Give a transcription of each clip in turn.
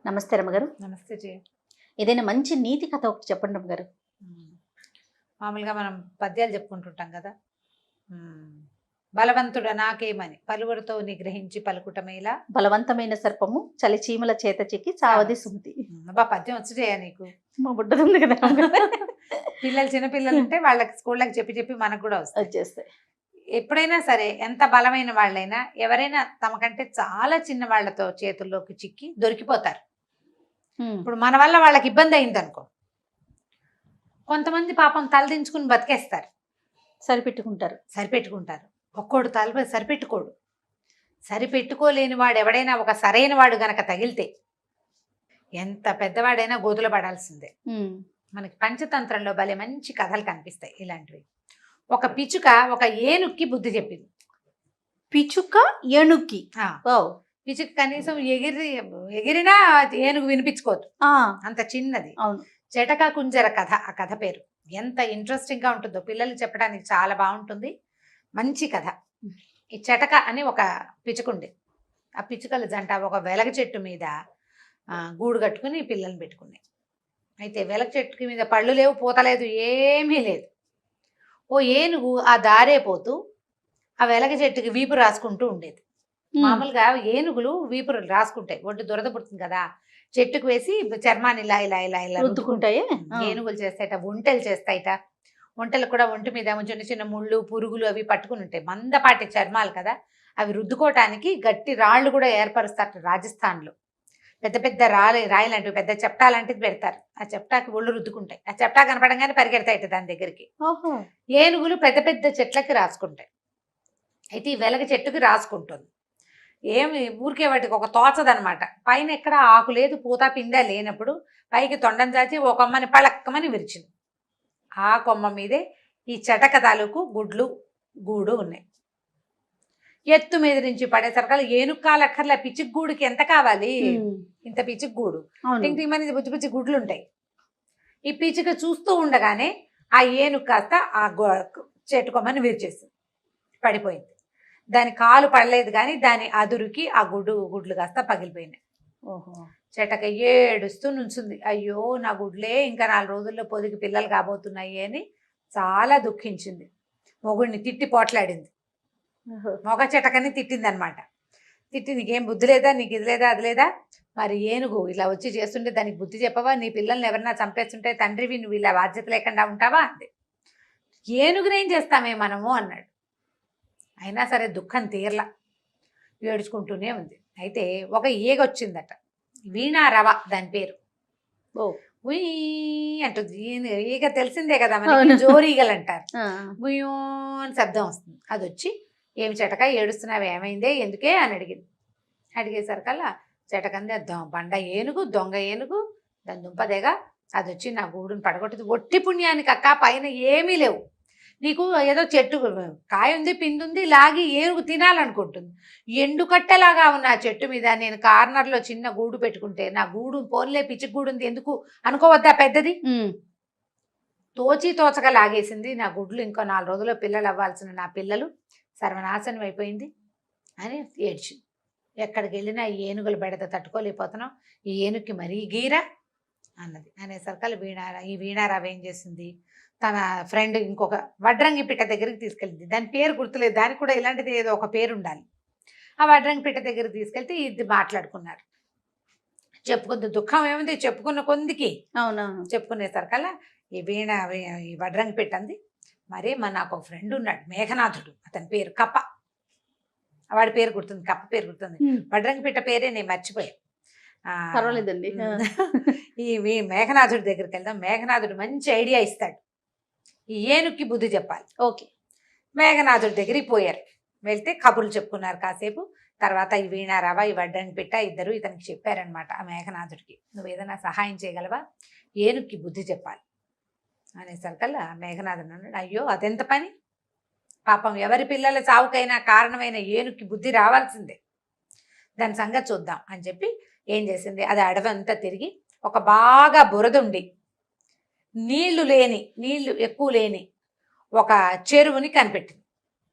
నమస్తే రమ్మగారు. నమస్తే జీ. ఏదైనా మంచి నీతి కథ ఒకటి చెప్పండి రమ్మగారు. మామూలుగా మనం పద్యాలు చెప్పుకుంటుంటాం కదా. బలవంతుడ నాకేమని పలువురితో నిగ్రహించి పలుకుటమేలా బలవంతమైన సర్పము చలి చీమల చేత చిక్కి చావది సుమతి. బా పద్యం వచ్చేయా నీకు? మా బుడ్డది కదా పిల్లలు చిన్నపిల్లలు ఉంటే వాళ్ళకి స్కూళ్ళకి చెప్పి చెప్పి మనకు కూడా వచ్చేస్తాయి. ఎప్పుడైనా సరే ఎంత బలమైన వాళ్ళైనా ఎవరైనా తమకంటే చాలా చిన్న వాళ్ళతో చేతుల్లోకి చిక్కి దొరికిపోతారు. ఇప్పుడు మన వల్ల వాళ్ళకి ఇబ్బంది అయింది అనుకో, కొంతమంది పాపం తలదించుకుని బతికేస్తారు, సరిపెట్టుకుంటారు. ఒక్కోడు తల సరిపెట్టుకోలేని వాడు ఎవడైనా ఒక సరైన వాడు గనక తగిలితే ఎంత పెద్దవాడైనా గోతులు పడాల్సిందే. మనకి పంచతంత్రంలో భలే మంచి కథలు కనిపిస్తాయి ఇలాంటివి. ఒక పిచ్చుక ఒక ఏనుక్కి బుద్ధి చెప్పింది. పిచ్చుక ఏనుక్కి? పిచ్చుక కనీసం ఎగిరినా ఏనుగు వినిపించుకోదు, అంత చిన్నది. అవును. చెటక కుంజర కథ, ఆ కథ పేరు. ఎంత ఇంట్రెస్టింగ్ గా ఉంటుందో, పిల్లలు చెప్పడానికి చాలా బాగుంటుంది, మంచి కథ. ఈ చెటక అని ఒక పిచ్చుకుండే, ఆ పిచ్చుకల జంట ఒక వెలగ చెట్టు మీద గూడు కట్టుకుని పిల్లల్ని పెట్టుకున్నాయి. అయితే వెలగ చెట్టు మీద పళ్ళు లేవు, పూత లేదు, ఏమీ లేదు. ఓ ఏనుగు ఆ దారే పోతూ ఆ వెలగ చెట్టుకి వీపు రాసుకుంటూ ఉండేది. మామూలుగా ఏనుగులు వీపురు రాసుకుంటాయి, ఒడ్డు దురద పుడుతుంది కదా, చెట్టుకు వేసి చర్మాన్ని ఇలా ఇలా ఇలా ఇలా రుద్దుకుంటాయి. ఏనుగులు చేస్తాయిట, ఒంటెలు చేస్తాయిట. ఒంటెలు కూడా ఒంటి మీద చిన్న చిన్న ముళ్ళు పురుగులు అవి పట్టుకుని ఉంటాయి, మందపాటి చర్మాలు కదా, అవి రుద్దుకోవటానికి గట్టి రాళ్ళు కూడా ఏర్పరుస్తారు. రాజస్థాన్లో పెద్ద పెద్ద రాయి లాంటివి, పెద్ద చెప్టా లాంటిది పెడతారు. ఆ చెప్టాకి ఒళ్ళు రుద్దుకుంటాయి. ఆ చెప్టా కనపడంగానే పరిగెడతాయిట దాని దగ్గరికి. ఏనుగులు పెద్ద పెద్ద చెట్లకి రాసుకుంటాయి. అయితే ఈ వెలగ చెట్టుకి రాసుకుంటుంది. ఏమి ఊరికే వాటికి ఒక తోచదనమాట. పైన ఎక్కడ ఆకు లేదు, పూత పిండ లేనప్పుడు పైకి తొండం చాచి ఒక కొమ్మని పళక్కమని విరిచింది. ఆ కొమ్మ మీదే ఈ చెటక తాలూకు గూడు ఉన్నాయి. ఎత్తు మీద నుంచి పడేసరికల్లా ఏనుక్కాలక్కర్ల పిచ్చికి గూడుకి ఎంత కావాలి, ఇంత పిచ్చికి గూడు, ఇంటి బుజ్జి బుజ్జి గుడ్లు ఉంటాయి. ఈ పిచ్చిక చూస్తూ ఉండగానే ఆ ఏనుగు కాస్త ఆ చెట్టు కొమ్మని విరిచేసింది, పడిపోయింది. దాని కాలు పడలేదు కానీ దాని అదురుకి ఆ గుడ్లు కాస్త పగిలిపోయినాయి. చెటక ఏడుస్తూ నుంచుంది. అయ్యో నా గుడ్లే ఇంకా 4 రోజుల్లో పొదిగి పిల్లలు కాబోతున్నాయి అని చాలా దుఃఖించింది. మొగుడిని తిట్టి పోట్లాడింది. మొగ చెటకని తిట్టింది అనమాట. తిట్టి నీకేం బుద్ధి లేదా, నీకు ఇది లేదా అది లేదా, మరి ఏనుగు ఇలా వచ్చి చేస్తుంటే దానికి బుద్ధి చెప్పవా, నీ పిల్లల్ని ఎవరన్నా చంపేస్తుంటే తండ్రివి నువ్వు ఇలా బాధ్యత లేకుండా ఉంటావా అంది. ఏనుగునేం చేస్తామే మనము అన్నాడు. అయినా సరే దుఃఖం తీరలా, ఏడుచుకుంటూనే ఉంది. అయితే ఒక ఈగ వచ్చిందట, వీణారవ దాని పేరు. ఉయ్ అంటుంది ఈగ, తెలిసిందే కదా మనకి, జోరీగలు అంటారు. గుయ్యో అని శబ్దం వస్తుంది. అది వచ్చి ఏమి చెటక ఏడుస్తున్నావు, ఏమైందే, ఎందుకే అని అడిగింది. అడిగేసరికల్లా చెటకంది బండ ఏనుగు, దొంగ ఏనుగు, దాని దుంపదేగా అది వచ్చి నా గూడుని పడగొట్టింది. ఒట్టి పుణ్యానికి అక్క, పైన ఏమీ లేవు, నీకు ఏదో చెట్టు కాయ ఉంది, పిందుంది, లాగి ఏనుగు తినాలనుకుంటుంది. ఎండుకట్టెలాగా ఉన్న ఆ చెట్టు మీద నేను కార్నర్లో చిన్న గూడు పెట్టుకుంటే నా గూడు పోన్లే పిచ్చి గూడు ఉంది ఎందుకు అనుకోవద్దా పెద్దది, తోచగా లాగేసింది. నా గుడ్లు ఇంకో 4 రోజుల్లో పిల్లలు అవ్వాల్సిన నా పిల్లలు సర్వనాశనం అయిపోయింది అని ఏడ్చింది. ఎక్కడికి వెళ్ళినా ఈ ఏనుగుల బెడత తట్టుకోలేకపోతున్నాం, ఈ ఏనుగుకి మరీ గీరా అన్నది. అనేసరికల్లా ఈ వీణారావు ఏం చేసింది, తన ఫ్రెండ్ ఇంకొక వడ్రంగి పిట్ట దగ్గరికి తీసుకెళ్ళింది. దాని పేరు గుర్తులేదు, దానికి కూడా ఇలాంటిది ఏదో ఒక పేరు ఉండాలి. ఆ వడ్రంగి పిట్ట దగ్గరికి తీసుకెళ్తే ఇది మాట్లాడుకున్నారు. చెప్పుకుంది, దుఃఖం ఏముంది చెప్పుకున్న కొందికి. అవునవును. చెప్పుకునేసరికల్లా ఈ వడ్రంగి పిట్ట అంది, మరి నాకు ఒక ఫ్రెండ్ ఉన్నాడు మేఘనాథుడు, అతని పేరు కప్ప, వాడి పేరు గుర్తుంది, కప్ప పేరు గుర్తుంది, వడ్రంగి పిట్ట పేరే నేను మర్చిపోయా. పర్వాలేదండి. ఈ మేఘనాథుడి దగ్గరికి వెళ్దాం, మేఘనాథుడు మంచి ఐడియా ఇస్తాడు, ఈ ఏనుక్కి బుద్ధి చెప్పాలి. ఓకే. మేఘనాథుడి దగ్గరికి పోయారు. వెళ్తే కబుర్లు చెప్పుకున్నారు కాసేపు. తర్వాత ఈ వీణారావ ఈ వడ్డంగి పిట్ట ఇద్దరు ఇతనికి చెప్పారనమాట ఆ మేఘనాథుడికి, నువ్వు ఏదైనా సహాయం చేయగలవా, ఏనుక్కి బుద్ధి చెప్పాలి అనేసరికల్లా మేఘనాథుడు అన్నాడు, అయ్యో అదెంత పని, పాపం ఎవరి పిల్లల చావుకైనా కారణమైన ఏనుక్కి బుద్ధి రావాల్సిందే, దాని సంగతి చూద్దాం అని చెప్పి ఏం చేసింది, అది అడవంతా తిరిగి ఒక బాగా బురదుండి నీళ్లు ఎక్కువ లేని ఒక చెరువుని కనిపెట్టింది.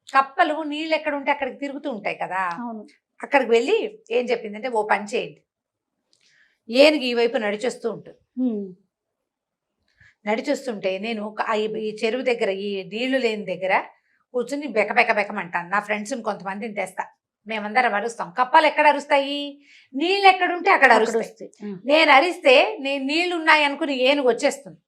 కప్పలు నీళ్ళు ఎక్కడ ఉంటే అక్కడికి తిరుగుతూ ఉంటాయి కదా, అక్కడికి వెళ్ళి ఏం చెప్పిందంటే, ఓ పని చేయండి, ఏనుగు ఈ వైపు నడిచొస్తూ ఉంటుంది. నడిచొస్తుంటే నేను ఈ చెరువు దగ్గర, ఈ నీళ్లు లేని దగ్గర కూర్చుని బెకబెకమంటాను. నా ఫ్రెండ్స్ని కొంతమందిని తెస్తా, మేమందరం అరుస్తాం. కప్పలు ఎక్కడ అరుస్తాయి? నీళ్ళు ఎక్కడుంటే అక్కడ అరుస్తాయి. నేను అరిస్తే నేను నీళ్లు ఉన్నాయి అనుకుని ఏనుగు వచ్చేస్తుంది.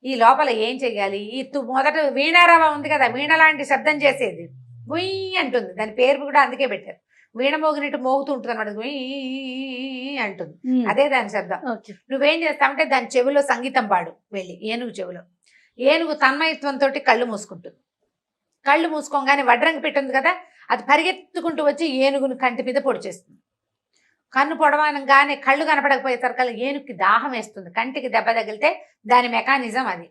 ఈ లోపల ఏం చెయ్యాలి? ఈ మొదట వీణారావ ఉంది కదా, వీణ లాంటి శబ్దం చేసేది, గుయ్యి అంటుంది. దాని పేరు కూడా అందుకే పెట్టారు, వీణ మోగినట్టు మోగుతూ ఉంటుంది అనమాట, గుయ్యి అంటుంది. అదే దాని శబ్దం. నువ్వేం చేస్తావంటే దాని చెవిలో సంగీతం పాడు వెళ్ళి, ఏనుగు చెవిలో. ఏనుగు తన్మయత్వంతో కళ్ళు మూసుకుంటుంది. కళ్ళు మూసుకోగానే వడ్రంగి పెట్టింది కదా, అది పరిగెత్తుకుంటూ వచ్చి ఏనుగుని కంటి మీద పొడిచేస్తుంది. కన్ను పొడవనగానే కళ్ళు కనపడకపోయేసరికి ఏనుగుకి దాహం వేస్తుంది. కంటికి దెబ్బ తగిలితే దాని మెకానిజం అది,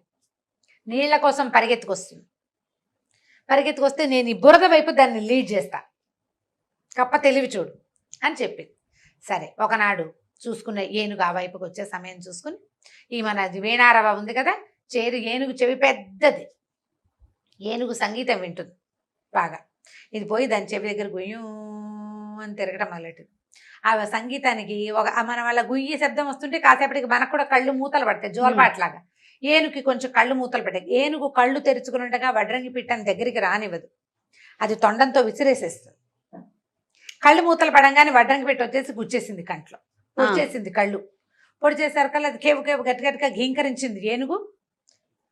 నీళ్ల కోసం పరిగెత్తుకొస్తుంది. పరిగెత్తుకొస్తే నేను ఈ బురద వైపు దాన్ని లీడ్ చేస్తా, కప్ప తెలివి చూడు అని చెప్పింది. సరే, ఒకనాడు చూసుకున్న ఏనుగు ఆ వైపుకి వచ్చే సమయం చూసుకుని ఈ మన వీణారవ ఉంది కదా, ఏనుగు చెవి పెద్దది, ఏనుగు సంగీతం వింటుంది బాగా. ఇది పోయి దాని చెవి దగ్గర గుయ్యూ అని తిరగడం మొదలెట్టింది. ఆ సంగీతానికి మన వాళ్ళ గుయ్యి శబ్దం వస్తుంటే కాసేపటికి మనకు కూడా కళ్ళు మూతలు పడతాయి, జోలపాట్లాగా. ఏనుగుకి కొంచెం కళ్ళు మూతలు పడ్డాయి. ఏనుగు కళ్ళు తెరుచుకుని ఉండగా వడ్రంగి పిట్టని దగ్గరికి రానివ్వదు, అది తొండంతో విసిరేసేస్తుంది. కళ్ళు మూతలు పడంగానే వడ్రంగి పిట్ట వచ్చేసి గుచ్చేసింది కంట్లో, పొడిచేసింది కళ్ళు. పొడిచేసరికల్లా అది కేవు కేవు గట్టి గట్టిగా ఘీంకరించింది. ఏనుగు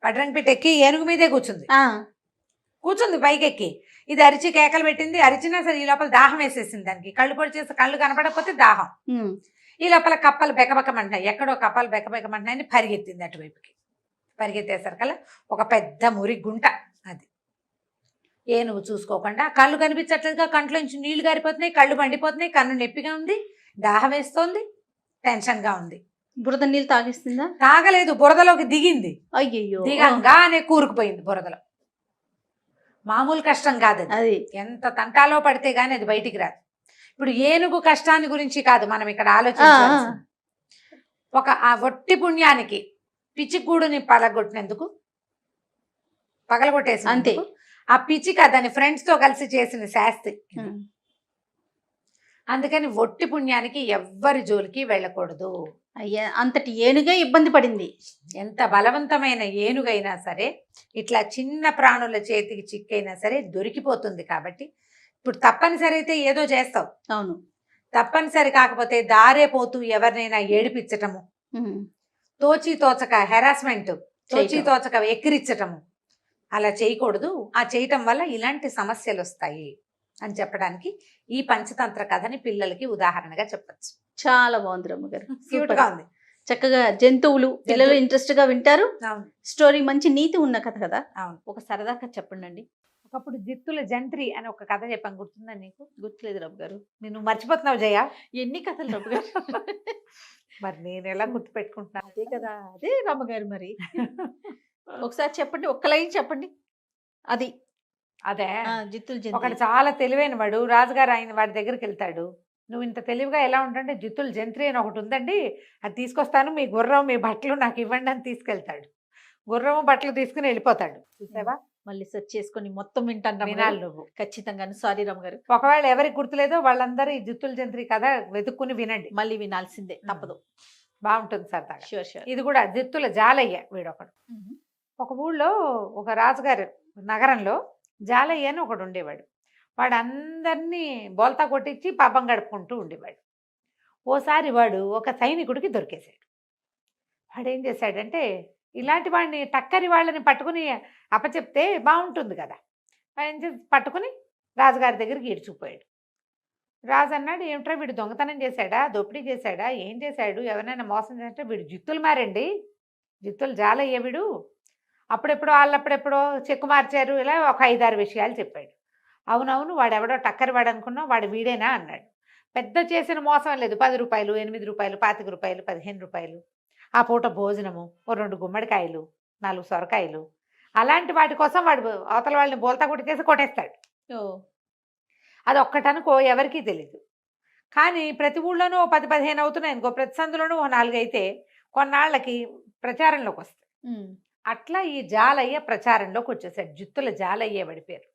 వడ్రంగి పిట్ట ఎక్కి ఏనుగు మీదే కూర్చుంది పైకెక్కి. ఇది అరిచి కేకలు పెట్టింది. అరిచినా సరే ఈ లోపల దాహం వేసేసింది దానికి. కళ్ళు పొడిచేసి కళ్ళు కనపడకపోతే దాహం. ఈ లోపల కప్పలు బెకబెకమంటున్నాయి, ఎక్కడో కప్పలు బెకబెకమంటున్నాయని పరిగెత్తింది అటువైపుకి. పరిగెత్తేసరికల్లా ఒక పెద్ద మురి గుంట అది. ఏనుగు చూసుకోకుండా, కళ్ళు కనిపించట్లేదుగా, కంట్లోంచి నీళ్లు గారిపోతున్నాయి, కళ్ళు మండిపోతున్నాయి, కన్ను నొప్పిగా ఉంది, దాహం వేస్తోంది, టెన్షన్గా ఉంది. బురద నీళ్ళు తాగిస్తుందా? తాగలేదు, బురదలోకి దిగింది. అయ్యో, దిగంగానే కూరుకుపోయింది బురదలో. మామూలు కష్టం కాదు అది, ఎంత తంటాలో పడితే గానీ అది బయటికి రాదు. ఇప్పుడు ఏనుగు కష్టాన్ని గురించి కాదు మనం ఇక్కడ ఆలోచించాల్సింది. ఆ ఒట్టి పుణ్యానికి పిచ్చిగూడుని పగలగొట్టినందుకు, పగలగొట్టేసి ఆ పిచ్చిక దాని ఫ్రెండ్స్ తో కలిసి చేసిన శాస్తి. అందుకని ఒట్టి పుణ్యానికి ఎవ్వరి జోలికి వెళ్ళకూడదు. అయ్యా, అంతటి ఏనుగే ఇబ్బంది పడింది. ఎంత బలవంతమైన ఏనుగైనా సరే ఇట్లా చిన్న ప్రాణుల చేతికి చిక్కైనా సరే దొరికిపోతుంది. కాబట్టి ఇప్పుడు తప్పనిసరి అయితే ఏదో చేస్తావు. అవును, తప్పనిసరి కాకపోతే దారే పోతూ ఎవరినైనా ఏడిపించటము, తోచి తోచక హెరాస్మెంట్, తోచి తోచక ఎక్కిరించటము, అలా చేయకూడదు. ఆ చేయటం వల్ల ఇలాంటి సమస్యలు వస్తాయి అని చెప్పడానికి ఈ పంచతంత్ర కథని పిల్లలకి ఉదాహరణగా చెప్పచ్చు. చాలా బాగుంది రమ్మగారు, క్యూట్ గా ఉంది. చక్కగా జంతువులు పిల్లలు ఇంట్రెస్ట్ గా వింటారు. స్టోరీ మంచి నీతి ఉన్న కథ కదా. అవును, ఒక సరదాగా చెప్పండి. ఒకప్పుడు జిత్తుల జంత్రి అని ఒక కథ చెప్పాను, గుర్తుందా నీకు? గుర్తులేదు రమ్మ గారు. నేను మర్చిపోతున్నావు జయ, ఎన్ని కథలు రమ్మ గారు? మరి నేను ఎలా గుర్తు పెట్టుకుంటున్నాను? అదే కదా, అదే రమ్మగారు. మరి ఒకసారి చెప్పండి, ఒక్క లైన్ చెప్పండి. అది అదే జిత్తుల ఒకటి చాలా తెలివైన వాడు, రాజుగారు ఆయన వాడి దగ్గరికి వెళ్తాడు. నువ్వు ఇంత తెలివిగా ఎలా ఉంటుంటే జిత్తుల జంత్రి అని ఒకటి ఉందండి, అది తీసుకొస్తాను, మీ గుర్రం మీ బట్టలు నాకు ఇవ్వండి అని తీసుకెళ్తాడు. గుర్రము బట్టలు తీసుకుని వెళ్ళిపోతాడు. చూసావా? మళ్ళీ సెర్చ్ చేసుకుని మొత్తం వింటాను. వినాలి నువ్వు ఖచ్చితంగా. సారీ రమ్మ గారు, ఒకవేళ ఎవరికి గుర్తులేదో వాళ్ళందరూ ఈ జిత్తుల జంత్రి కథ వెతుక్కుని వినండి, మళ్ళీ వినాల్సిందే, తప్పదు. బాగుంటుంది సరదాగా. Sure sure. ఇది కూడా జిత్తుల జాలయ్య వీడొకడు. ఒక ఊళ్ళో ఒక రాజుగారు నగరంలో జాలయ్య అని ఒకడు ఉండేవాడు. వాడు అందరినీ బోల్తా కొట్టించి పాపం గడుపుకుంటూ ఉండేవాడు. ఓసారి వాడు ఒక సైనికుడికి దొరికేశాడు. వాడు ఏం చేశాడంటే, ఇలాంటి వాడిని టక్కరి వాళ్ళని పట్టుకుని అప్పచెప్తే బాగుంటుంది కదా, ఏం చేసి పట్టుకుని రాజుగారి దగ్గరికి ఈడ్చుకుపోయాడు. రాజు అన్నాడు, ఏమిట్రా వీడు దొంగతనం చేశాడా, దోపిడీ చేశాడా, ఏం చేశాడు, ఎవరైనా మోసం చేస్తే? వీడు జిత్తులు మారండి, జిత్తులు జాలయ్య వీడు, అప్పుడెప్పుడో వాళ్ళప్పుడెప్పుడో చెక్కు మార్చారు, ఇలా ఒక 5-6 విషయాలు చెప్పాడు. అవునవును, వాడెవడో టక్కరి వాడు అనుకున్నావు, వాడు వీడేనా అన్నాడు. పెద్ద చేసిన మోసం లేదు, 10 రూపాయలు, 8 రూపాయలు, 25 రూపాయలు, 15 రూపాయలు, ఆ పూట భోజనము, ఓ 2 గుమ్మడికాయలు, 4 సొరకాయలు, అలాంటి వాటి కోసం వాడు అవతల వాళ్ళని బోల్తా కొట్టి కొట్టేస్తాడు. అది ఒక్కటనుకో ఎవరికీ తెలీదు. కానీ ప్రతి ఊళ్ళోనూ 10-15 అవుతున్నాయి అనుకో, ప్రతి సందులోనూ 4 అయితే కొన్నాళ్ళకి ప్రచారంలోకి వస్తాయి. అట్లా ఈ జాలయ్య ప్రచారంలోకి వచ్చేసాడు. జిత్తుల జాలయ్య వాడి పేరు.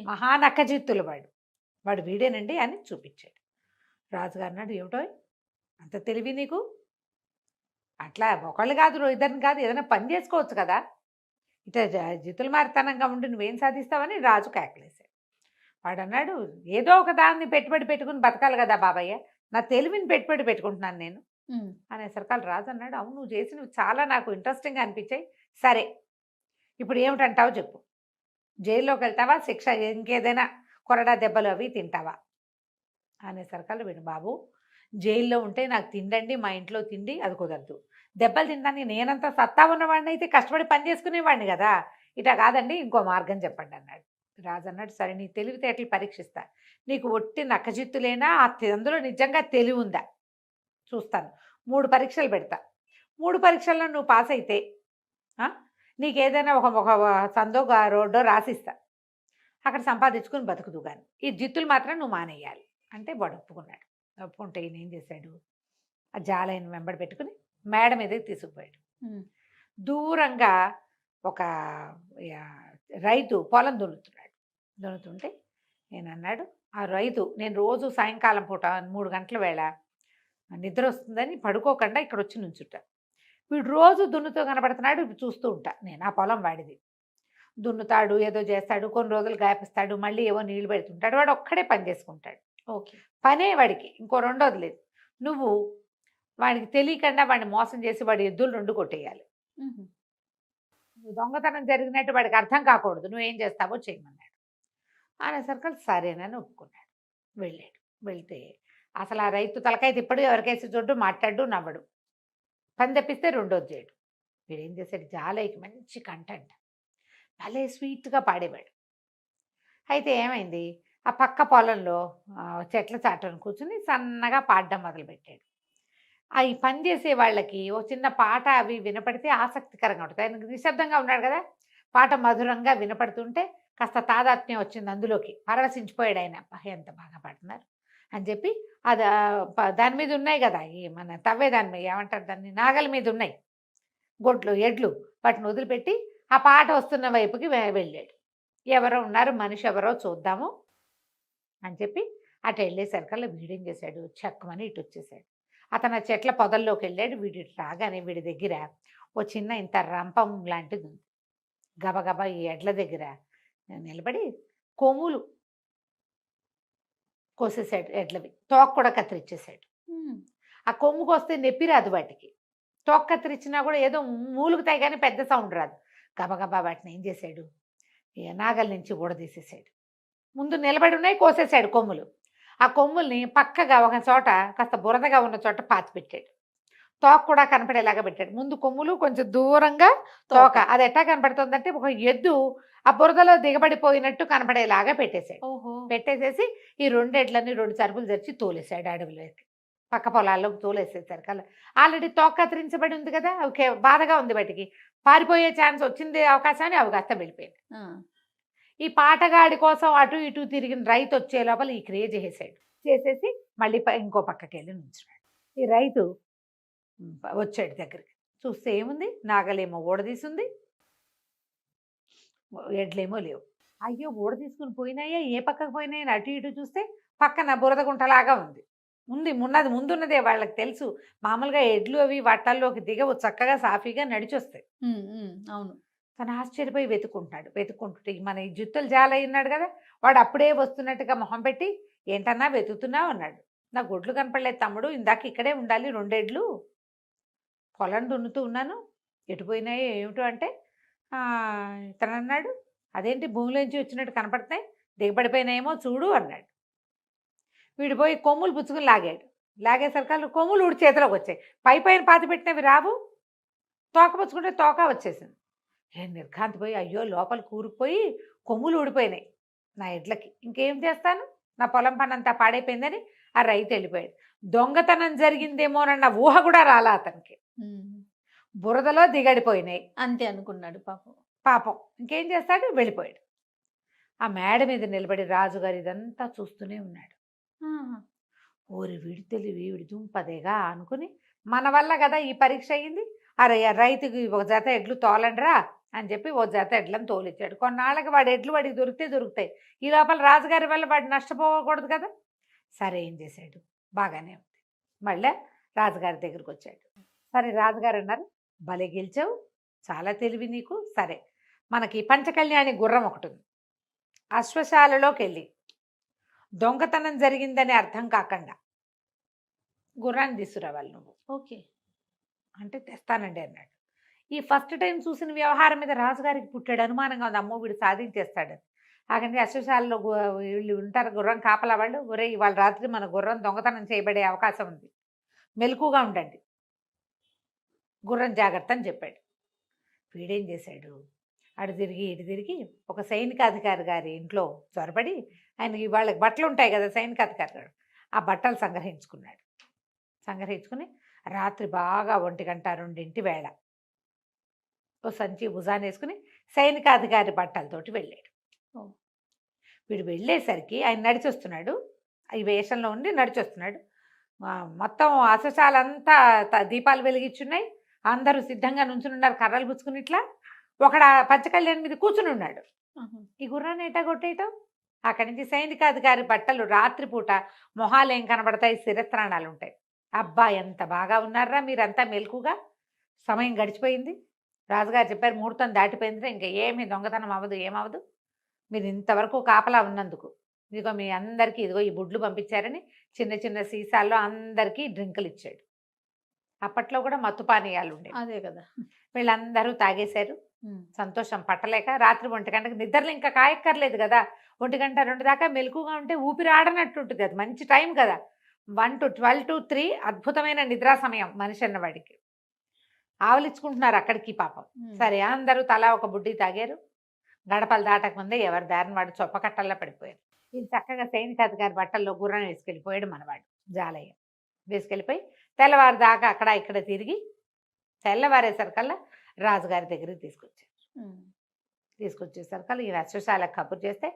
మహానక్క జిత్తులు వాడు వీడేనండి అని చూపించాడు. రాజుగారు అన్నాడు, ఏమిటో అంత తెలివి నీకు? అట్లా ఒకళ్ళు కాదు, ఇద్దరిని కాదు, ఏదైనా పని చేసుకోవచ్చు కదా. ఇట్లా జితులు మారితనంగా ఉండి నువ్వేం సాధిస్తావని రాజు కేకలేశాడు. వాడు అన్నాడు, ఏదో ఒక దాన్ని పెట్టుబడి పెట్టుకుని బతకాలి కదా బాబయ్య, నా తెలివిని పెట్టుబడి పెట్టుకుంటున్నాను నేను అనేసరికి రాజు అన్నాడు, అవును నువ్వు చేసినవి చాలా నాకు ఇంట్రెస్టింగ్గా అనిపించాయి. సరే ఇప్పుడు ఏమిటంటావు చెప్పు. జైల్లోకి వెళ్తావా, శిక్ష ఇంకేదైనా కొరడా దెబ్బలు అవి తింటావా అనేసరికి విను బాబు, జైల్లో ఉంటే నాకు తిండండి, మా ఇంట్లో తిండి అది కుదరదు. దెబ్బలు తినడానికి నేనంతా సత్తా ఉన్నవాడిని అయితే కష్టపడి పని చేసుకునేవాడిని కదా, ఇటా కాదండి, ఇంకో మార్గం చెప్పండి అన్నాడు. రాజు అన్నాడు, సరే నీ తెలివితేటలు పరీక్షిస్తా, నీకు ఒట్టి నక్కజిత్తులేనా, అందులో నిజంగా తెలివి ఉందా చూస్తాను. 3 పరీక్షలు పెడతా. 3 పరీక్షల్లో నువ్వు పాస్ అయితే నీకు ఏదైనా ఒక సందో రోడ్డో రాసిస్తా, అక్కడ సంపాదించుకుని బతుకుదు. కానీ ఈ జిత్తులు మాత్రం నువ్వు మానేయాలి అంటే వాడు ఒప్పుకున్నాడు. ఒప్పుకుంటే ఈయన ఏం చేశాడు, ఆ జాలైన వెంబడి పెట్టుకుని మేడ మీదకి తీసుకుపోయాడు. దూరంగా ఒక రైతు పొలం దున్నుతుంటే నేను అన్నాడు, ఆ రైతు, నేను రోజు సాయంకాలం పూట 3 గంటల వేళ నిద్ర వస్తుందని పడుకోకుండా ఇక్కడ వచ్చి నుంచుంటా. వీడు రోజు దున్నుతో కనపడుతున్నాడు, చూస్తూ ఉంటా నేను. ఆ పొలం వాడిది. దున్నుతాడు, ఏదో చేస్తాడు, కొన్ని రోజులు గాయపిస్తాడు, మళ్ళీ ఏవో నీళ్లు పెడుతుంటాడు. వాడు ఒక్కడే పని చేసుకుంటాడు. ఓకే, పనే వాడికి, ఇంకో రెండోది లేదు. నువ్వు వాడికి తెలియకుండా వాడిని మోసం చేసి వాడి ఎద్దులు 2 కొట్టేయాలి. నువ్వు దొంగతనం జరిగినట్టు వాడికి అర్థం కాకూడదు, నువ్వేం చేస్తావో చేయమన్నాడు. అనేసరికి సరేనని ఒప్పుకున్నాడు. వెళ్ళాడు. వెళ్తే అసలు ఆ రైతు తలకాయ తిప్పడు, ఎవరికేసి చూడ్డు, మాట్లాడు, నవ్వడు. పని తెప్పిస్తే రెండోది చేయడు. వీడేం చేశాడు, జాలయ్యకి మంచి కంటెంట్, భలే స్వీట్గా పాడేవాడు. అయితే ఏమైంది, ఆ పక్క పొలంలో చెట్ల చాటును కూర్చుని సన్నగా పాడడం మొదలుపెట్టాడు. ఈ పని చేసే వాళ్ళకి ఓ చిన్న పాట అవి వినపడితే ఆసక్తికరంగా ఉంటుంది. ఆయన నిశ్శబ్దంగా ఉన్నాడు కదా, పాట మధురంగా వినపడుతుంటే కాస్త తాదాత్మ్యం వచ్చింది అందులోకి. పరవశించిపోయాడు ఆయన, ఎంత బాగా పాడుతున్నారు అని చెప్పి. అది దాని మీద ఉన్నాయి కదా, ఈ మన తవ్వే దాని మీద ఏమంటారు దాన్ని, నాగల మీద ఉన్నాయి గొడ్లు, ఎడ్లు, వాటిని వదిలిపెట్టి ఆ పాట వస్తున్న వైపుకి వెళ్ళాడు. ఎవరో ఉన్నారు, మనిషి ఎవరో చూద్దాము అని చెప్పి అటు వెళ్ళేసరికల్లా వీడేం చేశాడు, చెక్కమని ఇటు వచ్చేసాడు. అతను ఆ చెట్ల పొదల్లోకి వెళ్ళాడు. వీడి రాగానే వీడి దగ్గర ఓ చిన్న ఇంత రంపం లాంటిది ఉంది. గబగబా ఈ ఎడ్ల దగ్గర నిలబడి కొమ్ములు కోసేసాడు ఎడ్లవి, తోక కూడా కత్తిరించేశాడు. ఆ కొమ్ముకు వస్తే నొప్పి రాదు వాటికి, తోక కత్తిరించినా కూడా ఏదో మూలుగుతాయి కానీ పెద్ద సౌండ్ రాదు. గబగబా వాటిని ఏం చేశాడు, నాగల నుంచి ఊడదీసేసాడు. ముందు నిలబడి ఉన్నాయి, కోసేశాడు కొమ్ములు. ఆ కొమ్ముల్ని పక్కగా ఒక చోట కాస్త బురదగా ఉన్న చోట పాతి పెట్టాడు. తోక కూడా కనపడేలాగా పెట్టాడు. ముందు కొమ్ములు కొంచెం దూరంగా తోక, అది ఎట్టా కనపడుతుందంటే ఒక ఎద్దు ఆ బురదలో దిగబడిపోయినట్టు కనపడేలాగా పెట్టేశాడు. పెట్టేసేసి ఈ 2 ఎడ్లని 2 చరుపులు తెచ్చి తోలేశాడు అడవిలోకి, పక్క పొలాల్లోకి తోలేసేసారు కదా. ఆల్రెడీ తోక కత్తిరించబడి ఉంది కదా, ఓకే, బాధగా ఉంది, బయటికి పారిపోయే ఛాన్స్ వచ్చింది, అవకాశాన్ని అవి కాస్త వెళ్ళిపోయింది. ఈ పాటగాడి కోసం అటు ఇటు తిరిగిన రైతు వచ్చే లోపల ఈ క్రియేట్ చేసేసి మళ్ళీ ఇంకో పక్కకి వెళ్ళి నుంచున్నాడు. ఈ రైతు వచ్చాడు దగ్గరికి, చూస్తే ఏముంది, నాగలేమో ఊడదీసింది, ఎడ్లేమో లేవు. అయ్యో ఊడదీసుకుని పోయినాయా, ఏ పక్కకు పోయినాయని అటు ఇటు చూస్తే పక్కన బురద గుంటలాగా ఉంది. ముందున్నదే వాళ్ళకి తెలుసు. మామూలుగా ఎడ్లు అవి వట్టల్లోకి దిగవు, చక్కగా సాఫీగా నడిచొస్తాయి. అవును. తను ఆశ్చర్యపోయి వెతుక్కుంటుంటే మన ఈ జుత్తులు జాలయ్య ఉన్నాడు కదా, వాడు అప్పుడే వస్తున్నట్టుగా మొహం పెట్టి, ఏంటన్నా వెతుకుతున్నావు అన్నాడు. నా గొడ్లు కనపడలేదు తమ్ముడు, ఇందాక ఇక్కడే ఉండాలి, 2 ఎడ్లు పొలం దున్నుతూ ఉన్నాను, ఎటుపోయినాయో ఏమిటో అంటే ఇతను అన్నాడు, అదేంటి భూమిలోంచి వచ్చినట్టు కనపడుతున్నాయి, దిగబడిపోయినాయేమో చూడు అన్నాడు. వీడు పోయి కొమ్ములు పుచ్చుకుని లాగేసరికి కొమ్ములు ఊడి చేతిలోకి వచ్చాయి. పైన పాతి పెట్టినవి రావు, తోక పుచ్చుకుంటే తోక వచ్చేసింది. నేను నిర్ఘాంతపోయి, అయ్యో లోపల కూరుకుపోయి కొమ్ములు ఊడిపోయినాయి నా ఎడ్లకి, ఇంకేం చేస్తాను, నా పొలం పని అంతా పాడైపోయిందని ఆ రైతు వెళ్ళిపోయాడు. దొంగతనం జరిగిందేమోనన్న ఊహ కూడా రాలా అతనికి. బురదలో దిగడిపోయినాయి అంతే అనుకున్నాడు పాపం. ఇంకేం చేస్తాడు, వెళ్ళిపోయాడు. ఆ మేడ మీద నిలబడి రాజుగారు ఇదంతా చూస్తూనే ఉన్నాడు. ఓరి వీడి తెలివి, వీడి దుంపదేగా అనుకుని, మన వల్ల కదా ఈ పరీక్ష అయ్యింది, అరే రైతుకి ఒక జత ఎడ్లు తోలండిరా అని చెప్పి ఓ జత ఎడ్లను తోలిచ్చాడు. కొన్నాళ్ళకి వాడి ఎడ్లు వాడికి దొరుకుతాయి. ఈ లోపల రాజుగారి వల్ల వాడు నష్టపోకూడదు కదా. సరే ఏం చేశాడు, బాగానే ఉంది. మళ్ళీ రాజుగారి దగ్గరికి వచ్చాడు. సరే రాజుగారు అన్నారు, భలే గెలిచావు, చాలా తెలివి నీకు. సరే, మనకి పంచకళ్యాణి గుర్రం ఒకటి ఉంది, అశ్వశాలలోకి వెళ్ళి దొంగతనం జరిగిందని అర్థం కాకుండా గుర్రాన్ని తీసుకురావాలి నువ్వు. ఓకే. అంటే తెస్తానండి అన్నాడు. ఈ ఫస్ట్ టైం చూసిన వ్యవహారం మీద రాజుగారికి పుట్టాడు అనుమానంగా ఉంది, అమ్మో వీడు సాధించేస్తాడు. అక్కడి అశ్వశాలలో వీళ్ళు ఉంటారు గుర్రం కాపలా వాళ్ళు, ఒరే ఇవాళ రాత్రి మన గుర్రం దొంగతనం చేయబడే అవకాశం ఉంది, మెలకుగా ఉండండి, గుర్రం జాగ్రత్త అని చెప్పాడు. వీడేం చేశాడు, అటు తిరిగి ఇటు తిరిగి ఒక సైనికాధికారి గారి ఇంట్లో చొరబడి, ఆయనకి వాళ్ళకి బట్టలు ఉంటాయి కదా సైనికాధికారి గారు, ఆ బట్టలు సంగ్రహించుకుని రాత్రి బాగా 1-2 వేళ ఓ సంచి భుజాన్ని వేసుకుని సైనికాధికారి బట్టలతోటి వెళ్ళాడు. వీడు వెళ్ళేసరికి ఆయన నడిచొస్తున్నాడు, ఈ వేషంలో ఉండి నడిచొస్తున్నాడు. మొత్తం అశ్వశాలంతా దీపాలు వెలిగించున్నాయి, అందరూ సిద్ధంగా నుంచునున్నారు కర్రలు పుచ్చుకుని. ఇట్లా ఒకడు పంచకళ్యాణి మీద కూర్చుని ఉన్నాడు. ఈ గుర్రాన్ని ఎటా కొట్టేయటం, అక్కడి నుంచి సైనికాధికారి బట్టలు రాత్రిపూట మొహాలు ఏం కనబడతాయి, శిరస్త్రాణాలు ఉంటాయి. అబ్బా ఎంత బాగా ఉన్నారా మీరంతా మెలకుగా, సమయం గడిచిపోయింది, రాజుగారు చెప్పారు ముహూర్తం దాటిపోయింది, ఇంకా ఏమీ దొంగతనం అవ్వదు, ఏమవ్వదు, మీరు ఇంతవరకు కాపలా ఉన్నందుకు ఇదిగో మీ అందరికీ ఇదిగో ఈ బుడ్లు పంపించారని చిన్న చిన్న సీసాల్లో అందరికీ డ్రింకులు ఇచ్చాడు. అప్పట్లో కూడా మత్తు పానీయాలు ఉండేవి. అదే కదా. వీళ్ళందరూ తాగేశారు, సంతోషం పట్టలేక రాత్రి 1 గంటకు నిద్రలు ఇంకా కాయక్కర్లేదు కదా, 1 గంట 2 దాకా మెలకుగా ఉంటే ఊపిరి ఆడనట్టు ఉంటుంది, అది మంచి టైం కదా. 1 to 12 to 3 అద్భుతమైన నిద్రా సమయం మనిషి అన్నవాడికి. ఆవలించుకుంటున్నారు అక్కడికి పాపం. సరే అందరూ తలా ఒక బుడ్డి తాగారు, గడపలు దాటక ముందే ఎవరి దారిని వాడు చొప్పకట్టల్లో పడిపోయారు. ఇది చక్కగా సైనికాధికారి బట్టల్లో గుర్రం వేసుకెళ్ళిపోయాడు మనవాడు జాలయ్య. వేసుకెళ్ళిపోయి తెల్లవారు దాకా అక్కడ ఇక్కడ తిరిగి తెల్లవారేసరికల్లా రాజుగారి దగ్గరికి తీసుకొచ్చేసరికల్లా ఈ అశ్వశాలకు కబురు చేస్తే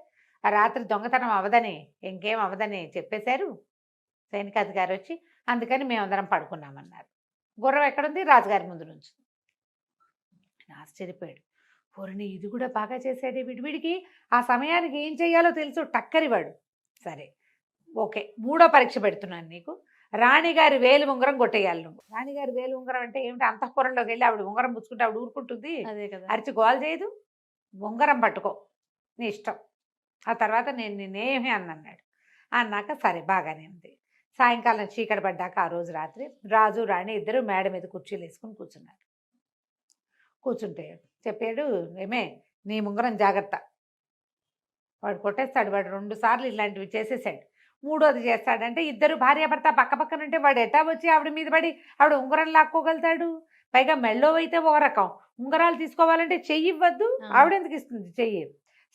ఆ రాత్రి దొంగతనం అవదని ఇంకేం అవదని చెప్పేశారు సైనికాధికారి వచ్చి, అందుకని మేమందరం పడుకున్నామన్నారు. గుర్రం ఎక్కడుంది, రాజుగారి ముందు నుంచి. ఆశ్చర్యపోయాడు, పూర్ణి ఇది కూడా బాగా చేశాడే, వీడికి ఆ సమయానికి ఏం చేయాలో తెలుసు, టక్కరివాడు. సరే ఓకే, 3వ పరీక్ష పెడుతున్నాను నీకు, రాణిగారి వేలు ఉంగరం కొట్టేయాలి నువ్వు. రాణిగారి వేలు ఉంగరం అంటే ఏమిటి, అంతఃపురంలోకి వెళ్ళి ఆవిడ ఉంగరం పుచ్చుకుంటే ఆవిడ ఊరుకుంటుంది, అదే కదా, అరిచి గోల్ చేయదు, ఉంగరం పట్టుకో నీ ఇష్టం, ఆ తర్వాత నేను నిన్నేమీ అన్నాడు. అన్నాక సరే బాగానే ఉంది. సాయంకాలం చీకటి పడ్డాక ఆ రోజు రాత్రి రాజు రాణి ఇద్దరు మేడ మీద కుర్చీలు వేసుకుని కూర్చున్నారు. కూర్చుంటే చెప్పాడు, ఏమే నీ ఉంగరం జాగ్రత్త, వాడు కొట్టేస్తాడు, వాడు 2 సార్లు ఇలాంటివి చేసేసాడు, 3వది చేస్తాడంటే ఇద్దరు భార్యాభర్త పక్క పక్కనంటే వాడు ఎట్టా వచ్చి ఆవిడ మీద పడి ఆవిడ ఉంగరం లాక్కోగలుగుతాడు, పైగా మెళ్ళో అయితే ఒక రకం, ఉంగరాలు తీసుకోవాలంటే చెయ్యి ఇవ్వద్దు, ఆవిడెందుకు ఇస్తుంది చెయ్యి.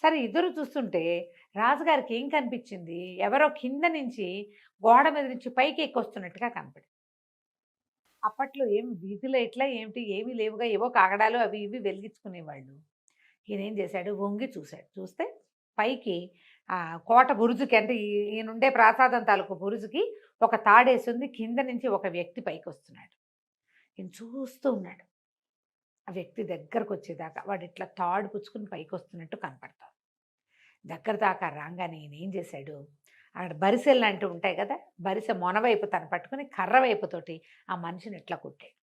సరే ఇద్దరు చూస్తుంటే రాజుగారికి ఏం కనిపించింది, ఎవరో కింద నుంచి గోడ మీద నుంచి పైకి ఎక్కొస్తున్నట్టుగా కనపడింది. అప్పట్లో ఏం వీధిలో ఎట్లా ఏమిటి ఏమీ లేవుగా, ఏవో కాగడాలు అవి ఇవి వెలిగించుకునేవాళ్ళు. ఈయనేం చేశాడు, వంగి చూశాడు. చూస్తే పైకి కోట బురుజుకి, అంటే ఈయనుండే ప్రాసాదం తాలూకు బురుజుకి ఒక తాడేసింది, కింద నుంచి ఒక వ్యక్తి పైకి వస్తున్నాడు. ఈయన చూస్తూ ఉన్నాడు. ఆ వ్యక్తి దగ్గరకు వచ్చేదాకా వాడు ఇట్లా తాడు పుచ్చుకుని పైకి వస్తున్నట్టు కనపడతాడు. దగ్గర దాకా రాగానే ఈయన ఏం చేశాడు, అక్కడ బరిసెలు లాంటివి ఉంటాయి కదా, బరిసె మొనవైపు తను పట్టుకుని కర్ర వైపుతోటి ఆ మనిషిని ఇట్లా కొట్టాడు.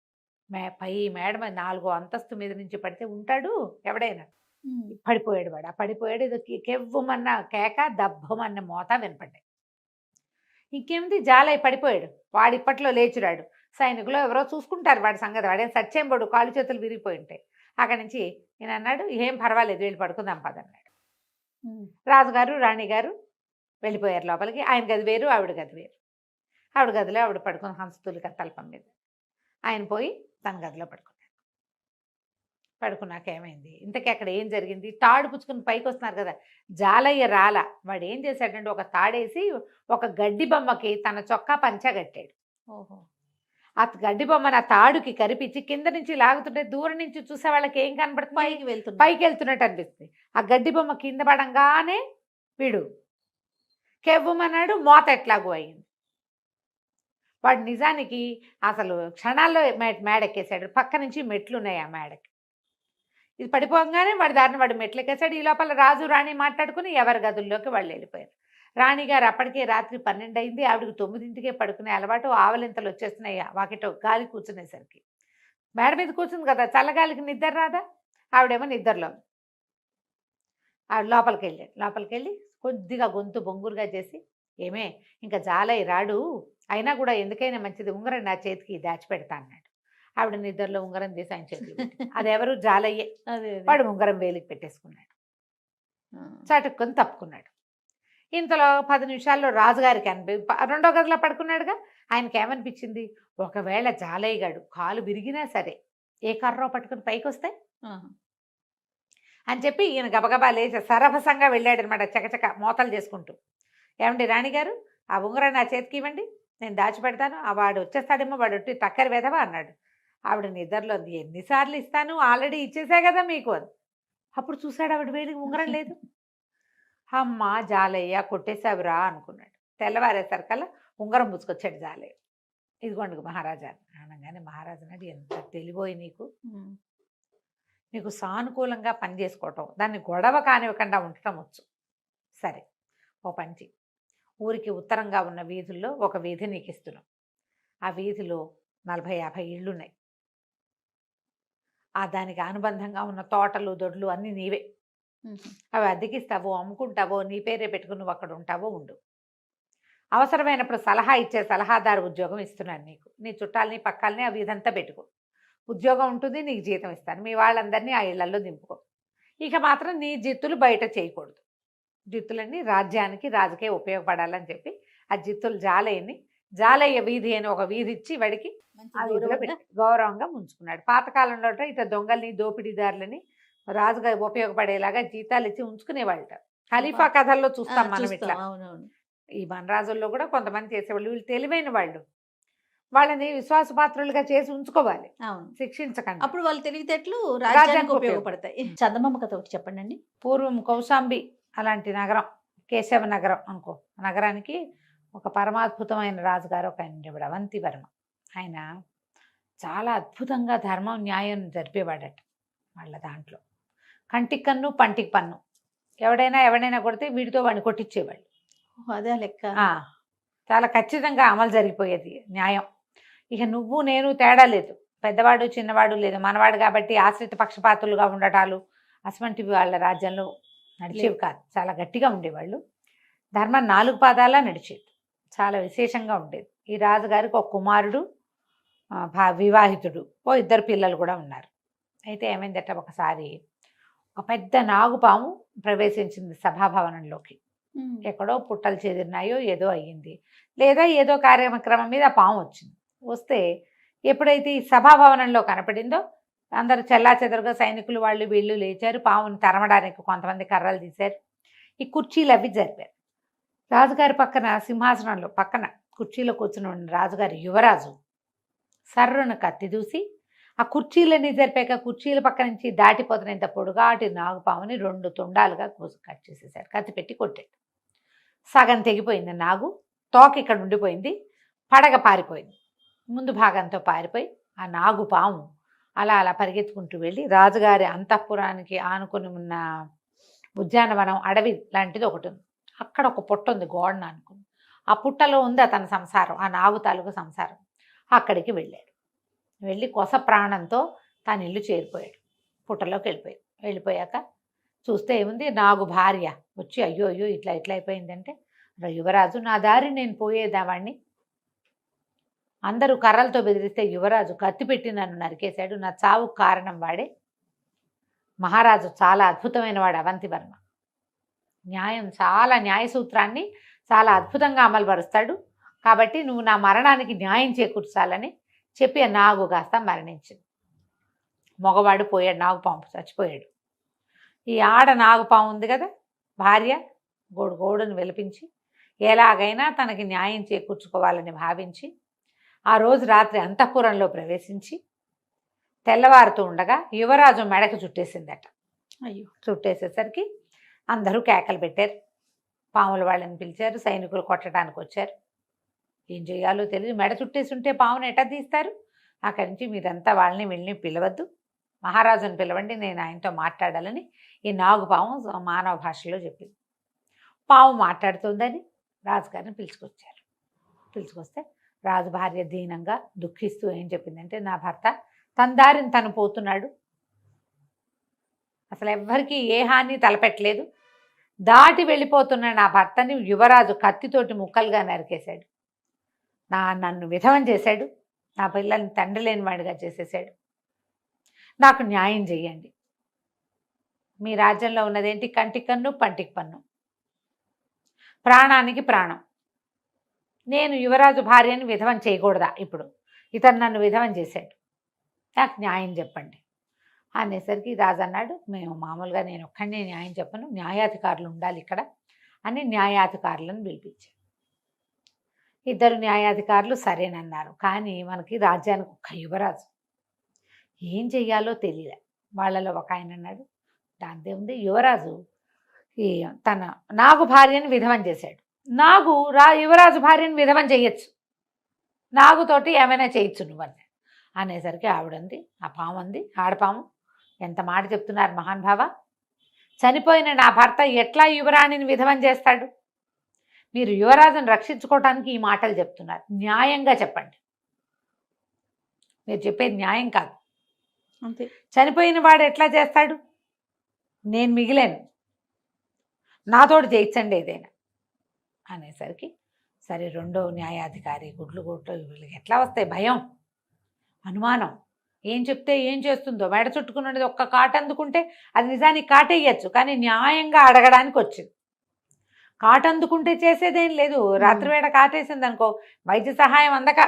పై మేడ మీద 4వ అంతస్తు మీద నుంచి పడితే ఉంటాడు ఎవడైనా, పడిపోయాడు వాడు. ఆ పడిపోయాడు, ఏదో కెవ్వమన్న కేక దబ్బమన్న మోత వినపడ్డాయి. ఇంకేముంది, జాలయ్య పడిపోయాడు, వాడు ఇప్పట్లో లేచురాడు. సైనికులు ఎవరో చూసుకుంటారు వాడి సంగతి, వాడేం సచ్చేంబడు, కాళ్ళు చేతులు విరిగిపోయి ఉంటాయి. అక్కడి నుంచి నేను అన్నాడు, ఏం పర్వాలేదు వెళ్ళి పడుకుందాం పదన్నాడు. రాజుగారు రాణిగారు వెళ్ళిపోయారు లోపలికి. ఆయన గది వేరు, ఆవిడ గది వేరు. ఆవిడ గదిలో ఆవిడ పడుకుని హంసతులిక తల్పం మీద, ఆయన పోయి తన గదిలో పడుకున్నాడు. పడుకున్నాక ఏమైంది, ఇంతకీ అక్కడ ఏం జరిగింది, తాడు పుచ్చుకుని పైకి వస్తున్నారు కదా, జాలయ్య రాల. వాడు ఏం చేశాడంటే ఒక తాడేసి ఒక గడ్డి బొమ్మకి తన చొక్కా పంచా కట్టాడు. ఓహో. ఆ గడ్డి బొమ్మను ఆ తాడుకి కరిపించి కింద నుంచి లాగుతుంటే దూరం నుంచి చూసే వాళ్ళకి ఏం కనబడుతుంది, పైకి వెళ్తున్నట్టు అనిపిస్తుంది. ఆ గడ్డి బొమ్మ కింద పడంగానే వీడు కెవ్వమన్నాడు, మోత ఎట్లాగూ అయింది. వాడు నిజానికి అసలు క్షణాల్లో మేడెక్కేశాడు. పక్క నుంచి మెట్లు ఉన్నాయి ఆ మేడకి. ఇది పడిపోగానే వాడి దారిని వాడు మెట్లెక్కేశాడు. ఈ లోపల రాజు రాణి మాట్లాడుకుని ఎవరి గదుల్లోకి వాళ్ళు వెళ్ళిపోయారు. రాణిగారు అప్పటికే రాత్రి 12 అయింది. ఆవిడకి 9ంటికే పడుకునే అలవాటు. ఆవలింతలు వచ్చేస్తున్నాయి వాకిట్లో గాలి కూర్చునేసరికి. మేడ మీద కూర్చుంది కదా, చల్లగాలికి నిద్ర రాదా? ఆవిడేమో నిద్రలో. ఆవిడ లోపలికెళ్ళి కొద్దిగా గొంతు బొంగురుగా చేసి, ఏమే ఇంకా జాలయ్య రాడు, అయినా కూడా ఎందుకైనా మంచిది ఉంగరం నా చేతికి దాచిపెడతా అన్నాడు. ఆవిడ నిద్రలో ఉంగరం తీసి ఆయన చేతిలో పెట్టింది. అదెవరు? జాలయ్యే. అదే వాడు ఉంగరం వేలికి పెట్టేసుకున్నాడు. చటుక్కుని తప్పుకున్నాడు. ఇంతలో 10 నిమిషాల్లో రాజుగారికి రెండో గదిలో పడుకున్నాడుగా, ఆయనకి ఏమనిపించింది, ఒకవేళ జాలయ్య గాడు కాలు విరిగినా సరే ఏ కర్రో పట్టుకుని పైకి వస్తే అని చెప్పి ఈయన గబగబా లేచి సరభసంగా వెళ్ళాడనమాట, చకచక మోతలు చేసుకుంటూ. ఏమండి రాణిగారు, ఆ ఉంగరం నా చేతికి ఇవ్వండి, నేను దాచిపెడతాను, ఆ వాడు వచ్చేస్తాడేమో, వాడు ఒట్టి టక్కరి వెదవా అన్నాడు. ఆవిడ నిద్రలో, ఎన్నిసార్లు ఇస్తాను, ఆల్రెడీ ఇచ్చేసా కదా మీకు అని. అప్పుడు చూశాడు ఆవిడ వేలికి ఉంగరం లేదు. అమ్మ జాలయ్య కొట్టేశావురా అనుకున్నాడు. తెల్లవారేసరికల్లా ఉంగరం పుచ్చుకొచ్చాడు జాలయ్య. ఇదిగోండి మహారాజా అనగానే, మహారాజు అన్నాడు, ఎంత తెలివోయి నీకు సానుకూలంగా పనిచేసుకోవటం, దాన్ని గొడవ కానివ్వకుండా ఉండటం వచ్చు. సరే, ఓ పంచి, ఊరికి ఉత్తరంగా ఉన్న వీధుల్లో ఒక వీధి నీకు ఇస్తున్నాం. ఆ వీధిలో 40-50 ఇళ్ళున్నాయి. దానికి అనుబంధంగా ఉన్న తోటలు దొడ్లు అన్నీ నీవే. అవి అద్దెకిస్తావో, అమ్ముకుంటావో, నీ పేరే పెట్టుకుని నువ్వు అక్కడ ఉంటావో ఉండు. అవసరమైనప్పుడు సలహా ఇచ్చే సలహాదారు ఉద్యోగం ఇస్తున్నాను నీకు. నీ చుట్టాలని పక్కాలని ఆ వీధంతా పెట్టుకో. ఉద్యోగం ఉంటుంది, నీకు జీతం ఇస్తాను. మీ వాళ్ళందరినీ ఆ ఇళ్లలో దింపుకో. ఇక మాత్రం నీ జిత్తులు బయట చేయకూడదు. జిత్తులన్నీ రాజ్యానికి, రాజుకే ఉపయోగపడాలని చెప్పి ఆ జిత్తులు జాలయ్య వీధి అని ఒక వీధి ఇచ్చి వాడికి ఆ వీధిలో పెట్టి గౌరవంగా ముంచుకున్నాడు. పాతకాలంలో ఇట్లా దొంగల్ని, దోపిడీదారులని రాజుగా ఉపయోగపడేలాగా జీతాలు ఇచ్చి ఉంచుకునేవాళ్ళట. ఖలీఫా కథల్లో చూస్తాం మనం ఇట్లా. ఈ వనరాజుల్లో కూడా కొంతమంది చేసేవాళ్ళు. వీళ్ళు తెలివైన వాళ్ళు, వాళ్ళని విశ్వాసపాత్రులుగా చేసి ఉంచుకోవాలి, శిక్షించకండి. అప్పుడు వాళ్ళు తెలివితేటలు రాజ్యానికి ఉపయోగపడతాయి. చందమామ కథ ఒకటి చెప్పండి అండి. పూర్వం కౌశాంబి అలాంటి నగరం, కేశవ నగరం అనుకో, నగరానికి ఒక పరమాద్భుతమైన రాజుగారు ఒక ఆయన అవంతివర్మ. ఆయన చాలా అద్భుతంగా ధర్మం న్యాయం జరిపేవాడట. వాళ్ళ దాంట్లో కంటికి కన్ను పంటికి పన్ను, ఎవడైనా కొడితే వీడితో వాడిని కొట్టించేవాళ్ళు. అదే లెక్క. చాలా ఖచ్చితంగా అమలు జరిగిపోయేది న్యాయం. ఇక నువ్వు నేను తేడా లేదు, పెద్దవాడు చిన్నవాడు లేదు, మనవాడు కాబట్టి ఆశ్రిత పక్షపాతులుగా ఉండటాలు అటువంటివి వాళ్ళ రాజ్యంలో నడిచేవి కాదు. చాలా గట్టిగా ఉండేవాళ్ళు. ధర్మం 4 పాదాలా నడిచేది, చాలా విశేషంగా ఉండేది. ఈ రాజుగారికి ఒక కుమారుడు, వివాహితుడు, 2 పిల్లలు కూడా ఉన్నారు. అయితే ఏమైందట, ఒకసారి ఒక పెద్ద నాగుపాము ప్రవేశించింది సభాభవనంలోకి. ఎక్కడో పుట్టలు చెదిరినాయో ఏదో అయ్యింది, లేదా ఏదో కార్యక్రమం మీద పాము వచ్చింది. వస్తే ఎప్పుడైతే ఈ సభాభవనంలో కనపడిందో అందరు చెల్లాచెదరుగా సైనికులు వాళ్ళు వీళ్ళు లేచారు. పాముని తరమడానికి కొంతమంది కర్రలు తీశారు. ఈ కుర్చీలు అవి జరిపారు. రాజుగారి పక్కన సింహాసనంలో పక్కన కుర్చీలో కూర్చుని ఉన్న రాజుగారి యువరాజు సర్రును కత్తి దూసి ఆ కుర్చీలన్నీ జరిపాక కుర్చీల పక్క నుంచి దాటిపోతున్నంత పొడుగాటి నాగుపాముని 2 తుండాలుగా కట్ చేసేసాడు. కత్తి పెట్టి కొట్టాడు. సగం తెగిపోయింది నాగు, తోక ఇక్కడ ఉండిపోయింది, పడగ పారిపోయింది. ముందు భాగంతో పారిపోయి ఆ నాగుపాము అలా పరిగెత్తుకుంటూ వెళ్ళి రాజుగారి అంతఃపురానికి ఆనుకుని ఉన్న ఉద్యానవనం, అడవి లాంటిది ఒకటి ఉంది. అక్కడ ఒక పుట్ట ఉంది గోడను అనుకుని. ఆ పుట్టలో ఉంది అతని సంసారం, ఆ నాగు తాలూకు సంసారం. అక్కడికి వెళ్ళాడు. వెళ్ళి కొస ప్రాణంతో తాను ఇల్లు చేరిపోయాడు. పుట్టలోకి వెళ్ళిపోయాక చూస్తే ఏముంది, నాగు భార్య వచ్చి అయ్యో ఇట్లా అయిపోయిందంటే, యువరాజు నా దారి నేను పోయేదావాడిని, అందరూ కర్రలతో బెదిరిస్తే యువరాజు కత్తి పెట్టి నన్ను నరికేశాడు, నా చావుకు కారణం వాడే. మహారాజు చాలా అద్భుతమైన వాడు అవంతివర్మ. చాలా న్యాయ సూత్రాన్ని చాలా అద్భుతంగా అమలుపరుస్తాడు. కాబట్టి నువ్వు నా మరణానికి న్యాయం చేకూర్చాలని చెప్పి ఆ నాగు కాస్త మరణించింది. మగవాడు పోయాడు, నాగుపాము చచ్చిపోయాడు. ఈ ఆడ నాగుపాము ఉంది కదా భార్య, గోడును విలపించి ఎలాగైనా తనకి న్యాయం చేకూర్చుకోవాలని భావించి ఆ రోజు రాత్రి అంతఃపురంలో ప్రవేశించి తెల్లవారుతూ ఉండగా యువరాజు మెడకు చుట్టేసిందట. అయ్యో, చుట్టేసేసరికి అందరూ కేకలు పెట్టారు. పాముల వాళ్ళని పిలిచారు, సైనికులు కొట్టడానికి వచ్చారు. ఏం చేయాలో తెలియదు. మెడ చుట్టేసి ఉంటే పామును ఎట్టా తీస్తారు? అక్కడి నుంచి మీరంతా వాళ్ళని వెళ్ళి పిలవద్దు, మహారాజుని పిలవండి, నేను ఆయనతో మాట్లాడాలని ఈ నాగుపాము మానవ భాషలో చెప్పింది. పాము మాట్లాడుతుందని రాజుగారిని పిలుచుకొస్తే రాజు భార్య దీనంగా దుఃఖిస్తూ ఏం చెప్పిందంటే, నా భర్త తన దారిని తను పోతున్నాడు, అసలు ఎవ్వరికీ ఏ హాని తలపెట్టలేదు, దాటి వెళ్ళిపోతున్న నా భర్తని యువరాజు కత్తితోటి ముక్కలుగా నరికేశాడు, నన్ను విధవం చేశాడు, నా పిల్లల్ని తండ్రి లేనివాడిగా చేసేసాడు, నాకు న్యాయం చెయ్యండి. మీ రాజ్యంలో ఉన్నదేంటి? కంటికి కన్ను పంటికి పన్ను, ప్రాణానికి ప్రాణం. నేను యువరాజు భార్యని విధవం చేయకూడదా? ఇప్పుడు ఇతను నన్ను విధవం చేశాడు, నాకు న్యాయం చెప్పండి అనేసరికి రాజు అన్నాడు, మేము మామూలుగా నేను ఒక్కడే న్యాయం చెప్పను, న్యాయాధికారులు ఉండాలి ఇక్కడ అని న్యాయాధికారులను పిలిపించారు. ఇద్దరు న్యాయాధికారులు సరేనన్నారు. కానీ మనకి రాజ్యానికి ఒక్క యువరాజు, ఏం చెయ్యాలో తెలియలే. వాళ్ళలో ఒక ఆయన అన్నాడు, దాంతే ఉంది, యువరాజు తన నాగు భార్యని విధవం చేశాడు, యువరాజు భార్యని విధవం చేయొచ్చు, నాగుతోటి ఏమైనా చేయొచ్చు నువ్వని అనేసరికి ఆవిడంది, ఆ పాము అంది, ఆడపాము, ఎంత మాట చెప్తున్నారు మహానుభావ, చనిపోయిన నా భర్త ఎట్లా యువరాణిని విధవం చేస్తాడు? మీరు యువరాజును రక్షించుకోవటానికి ఈ మాటలు చెప్తున్నారు, న్యాయంగా చెప్పండి, మీరు చెప్పేది న్యాయం కాదు. అంతే, చనిపోయిన వాడు ఎట్లా చేస్తాడు? నేను మిగిలాను, నాతోటి చేయించండి ఏదైనా అనేసరికి సరే రెండో న్యాయాధికారి గుడ్లు వీళ్ళకి ఎట్లా వస్తాయి? భయం, అనుమానం, ఏం చెప్తే ఏం చేస్తుందో. మెడ చుట్టుకున్నది ఒక్క కాట అందుకుంటే అది నిజానికి కాటేయచ్చు, కానీ న్యాయంగా అడగడానికి వచ్చింది. కాట అందుకుంటే చేసేదేం లేదు, రాత్రివేళ కాటేసింది అనుకో వైద్య సహాయం అందక,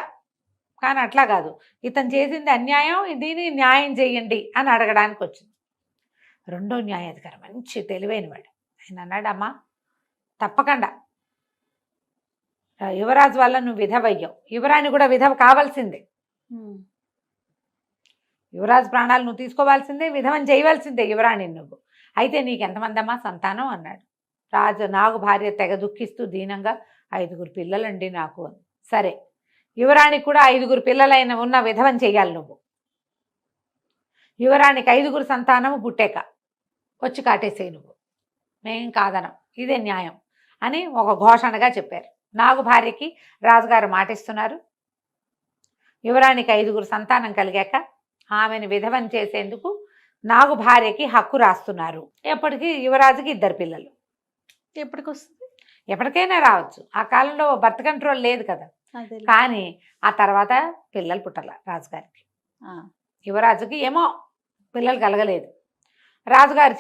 కానీ అట్లా కాదు, ఇతను చేసింది అన్యాయం, దీన్ని న్యాయం చేయండి అని అడగడానికి వచ్చింది. రెండో న్యాయాధికారి మంచి తెలివైనవాడు, ఆయన అన్నాడు, అమ్మా తప్పకుండా యువరాజు వల్ల నువ్వు విధవయ్యావు, యువరాణి కూడా విధవ కావాల్సిందే, యువరాజు ప్రాణాలు నువ్వు తీసుకోవాల్సిందే, విధవం చేయవలసిందే యువరాణి నువ్వు. అయితే నీకు ఎంతమంది అమ్మా సంతానం అన్నాడు. నాగు భార్య తెగ దుఃఖిస్తూ దీనంగా 5 పిల్లలండి నాకు. సరే, యువరాణికి కూడా 5 పిల్లలైన ఉన్న విధవం చెయ్యాలి నువ్వు, యువరాణికి 5 సంతానము పుట్టాక వచ్చి కాటేసేయి నువ్వు, మేం కాదనం, ఇదే న్యాయం అని ఒక ఘోషణగా చెప్పారు. నాగు భార్యకి రాజుగారు మాటిస్తున్నారు, యువరాణికి 5 సంతానం కలిగాక ఆమెను విధవం చేసేందుకు నాగు భార్యకి హక్కు రాస్తున్నారు. ఎప్పటికీ యువరాజుకి 2 పిల్లలు. ఎప్పటికి వస్తుంది? ఎప్పటికైనా రావచ్చు, ఆ కాలంలో బర్త్ కంట్రోల్ లేదు కదా. కానీ ఆ తర్వాత పిల్లలు పుట్టాల రాజుగారికి. యువరాజుకి ఏమో పిల్లలు కలగలేదు. రాజుగారు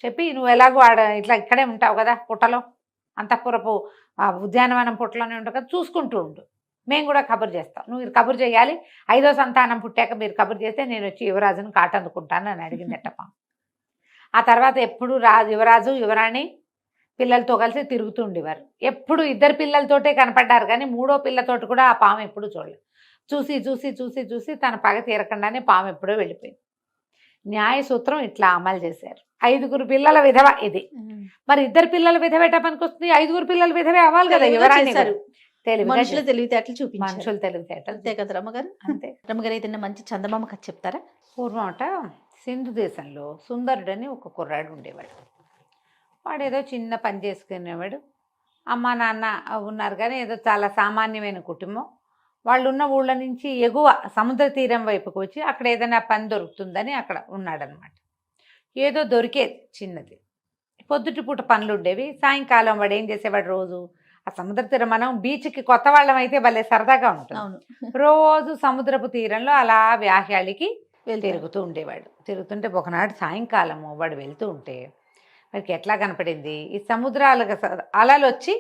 చెప్పి నువ్వు ఎలాగో ఇట్లా ఇక్కడే ఉంటావు కదా, పుట్టలో అంతఃపురపు ఉద్యానవనం పుట్టలోనే ఉంటావు కదా, చూసుకుంటూ ఉండు, మేము కూడా కబురు చేస్తాం, నువ్వు కబురు చేయాలి, 5వ సంతానం పుట్టాక మీరు కబురు చేస్తే నేను వచ్చి యువరాజును కాటందుకుంటాను అని అడిగిందట. ఆ తర్వాత ఎప్పుడు యువరాజు యువరాణి పిల్లలతో కలిసి తిరుగుతూ ఉండేవారు. ఎప్పుడు 2 పిల్లలతోటే కనపడ్డారు, కానీ 3వ పిల్లతోటి కూడా ఆ పాము ఎప్పుడు చూడలేదు. చూసి తన పగ తీరకుండానే పాము ఎప్పుడో వెళ్ళిపోయింది. న్యాయ సూత్రం ఇట్లా అమలు చేశారు. 5 పిల్లల విధవ ఇది. మరి 2 పిల్లల విధవేట పనికొస్తుంది, 5 పిల్లల విధవే అవ్వాలి కదా. యువరాణి మనుషుల తెలివితేటలు చూపించారు, మనుషుల తెలివితేటలు. అంతే కదా రమ్మగారు? అంతే. రమ్మగారు ఏదైనా మంచి చందమామ కథ చెప్తారా? పూర్వమట సింధు దేశంలో సుందరుడని ఒక కుర్రాడు ఉండేవాడు. వాడు ఏదో చిన్న పని చేసుకునేవాడు. అమ్మ నాన్న ఉన్నారు, కానీ ఏదో చాలా సామాన్యమైన కుటుంబం. వాళ్ళు ఉన్న ఊళ్ళ నుంచి ఎగువ సముద్ర తీరం వైపుకు వచ్చి అక్కడ ఏదైనా పని దొరుకుతుందని అక్కడ ఉన్నాడనమాట. ఏదో దొరికేది చిన్నది. పొద్దుటి పూట పనులు ఉండేవి. సాయంకాలం వాడు ఏం చేసేవాడు, రోజు ఆ సముద్ర తీరం, మనం బీచ్కి కొత్త వాళ్ళం అయితే భలే సరదాగా ఉంటుంది, రోజు సముద్రపు తీరంలో అలా వ్యాహ్యాళికి తిరుగుతూ ఉండేవాడు. తిరుగుతుంటే ఒకనాడు సాయంకాలము వాడు వెళ్తూ ఉంటే వాడికి ఎట్లా కనపడింది, ఈ సముద్రాలకు అలలు వచ్చి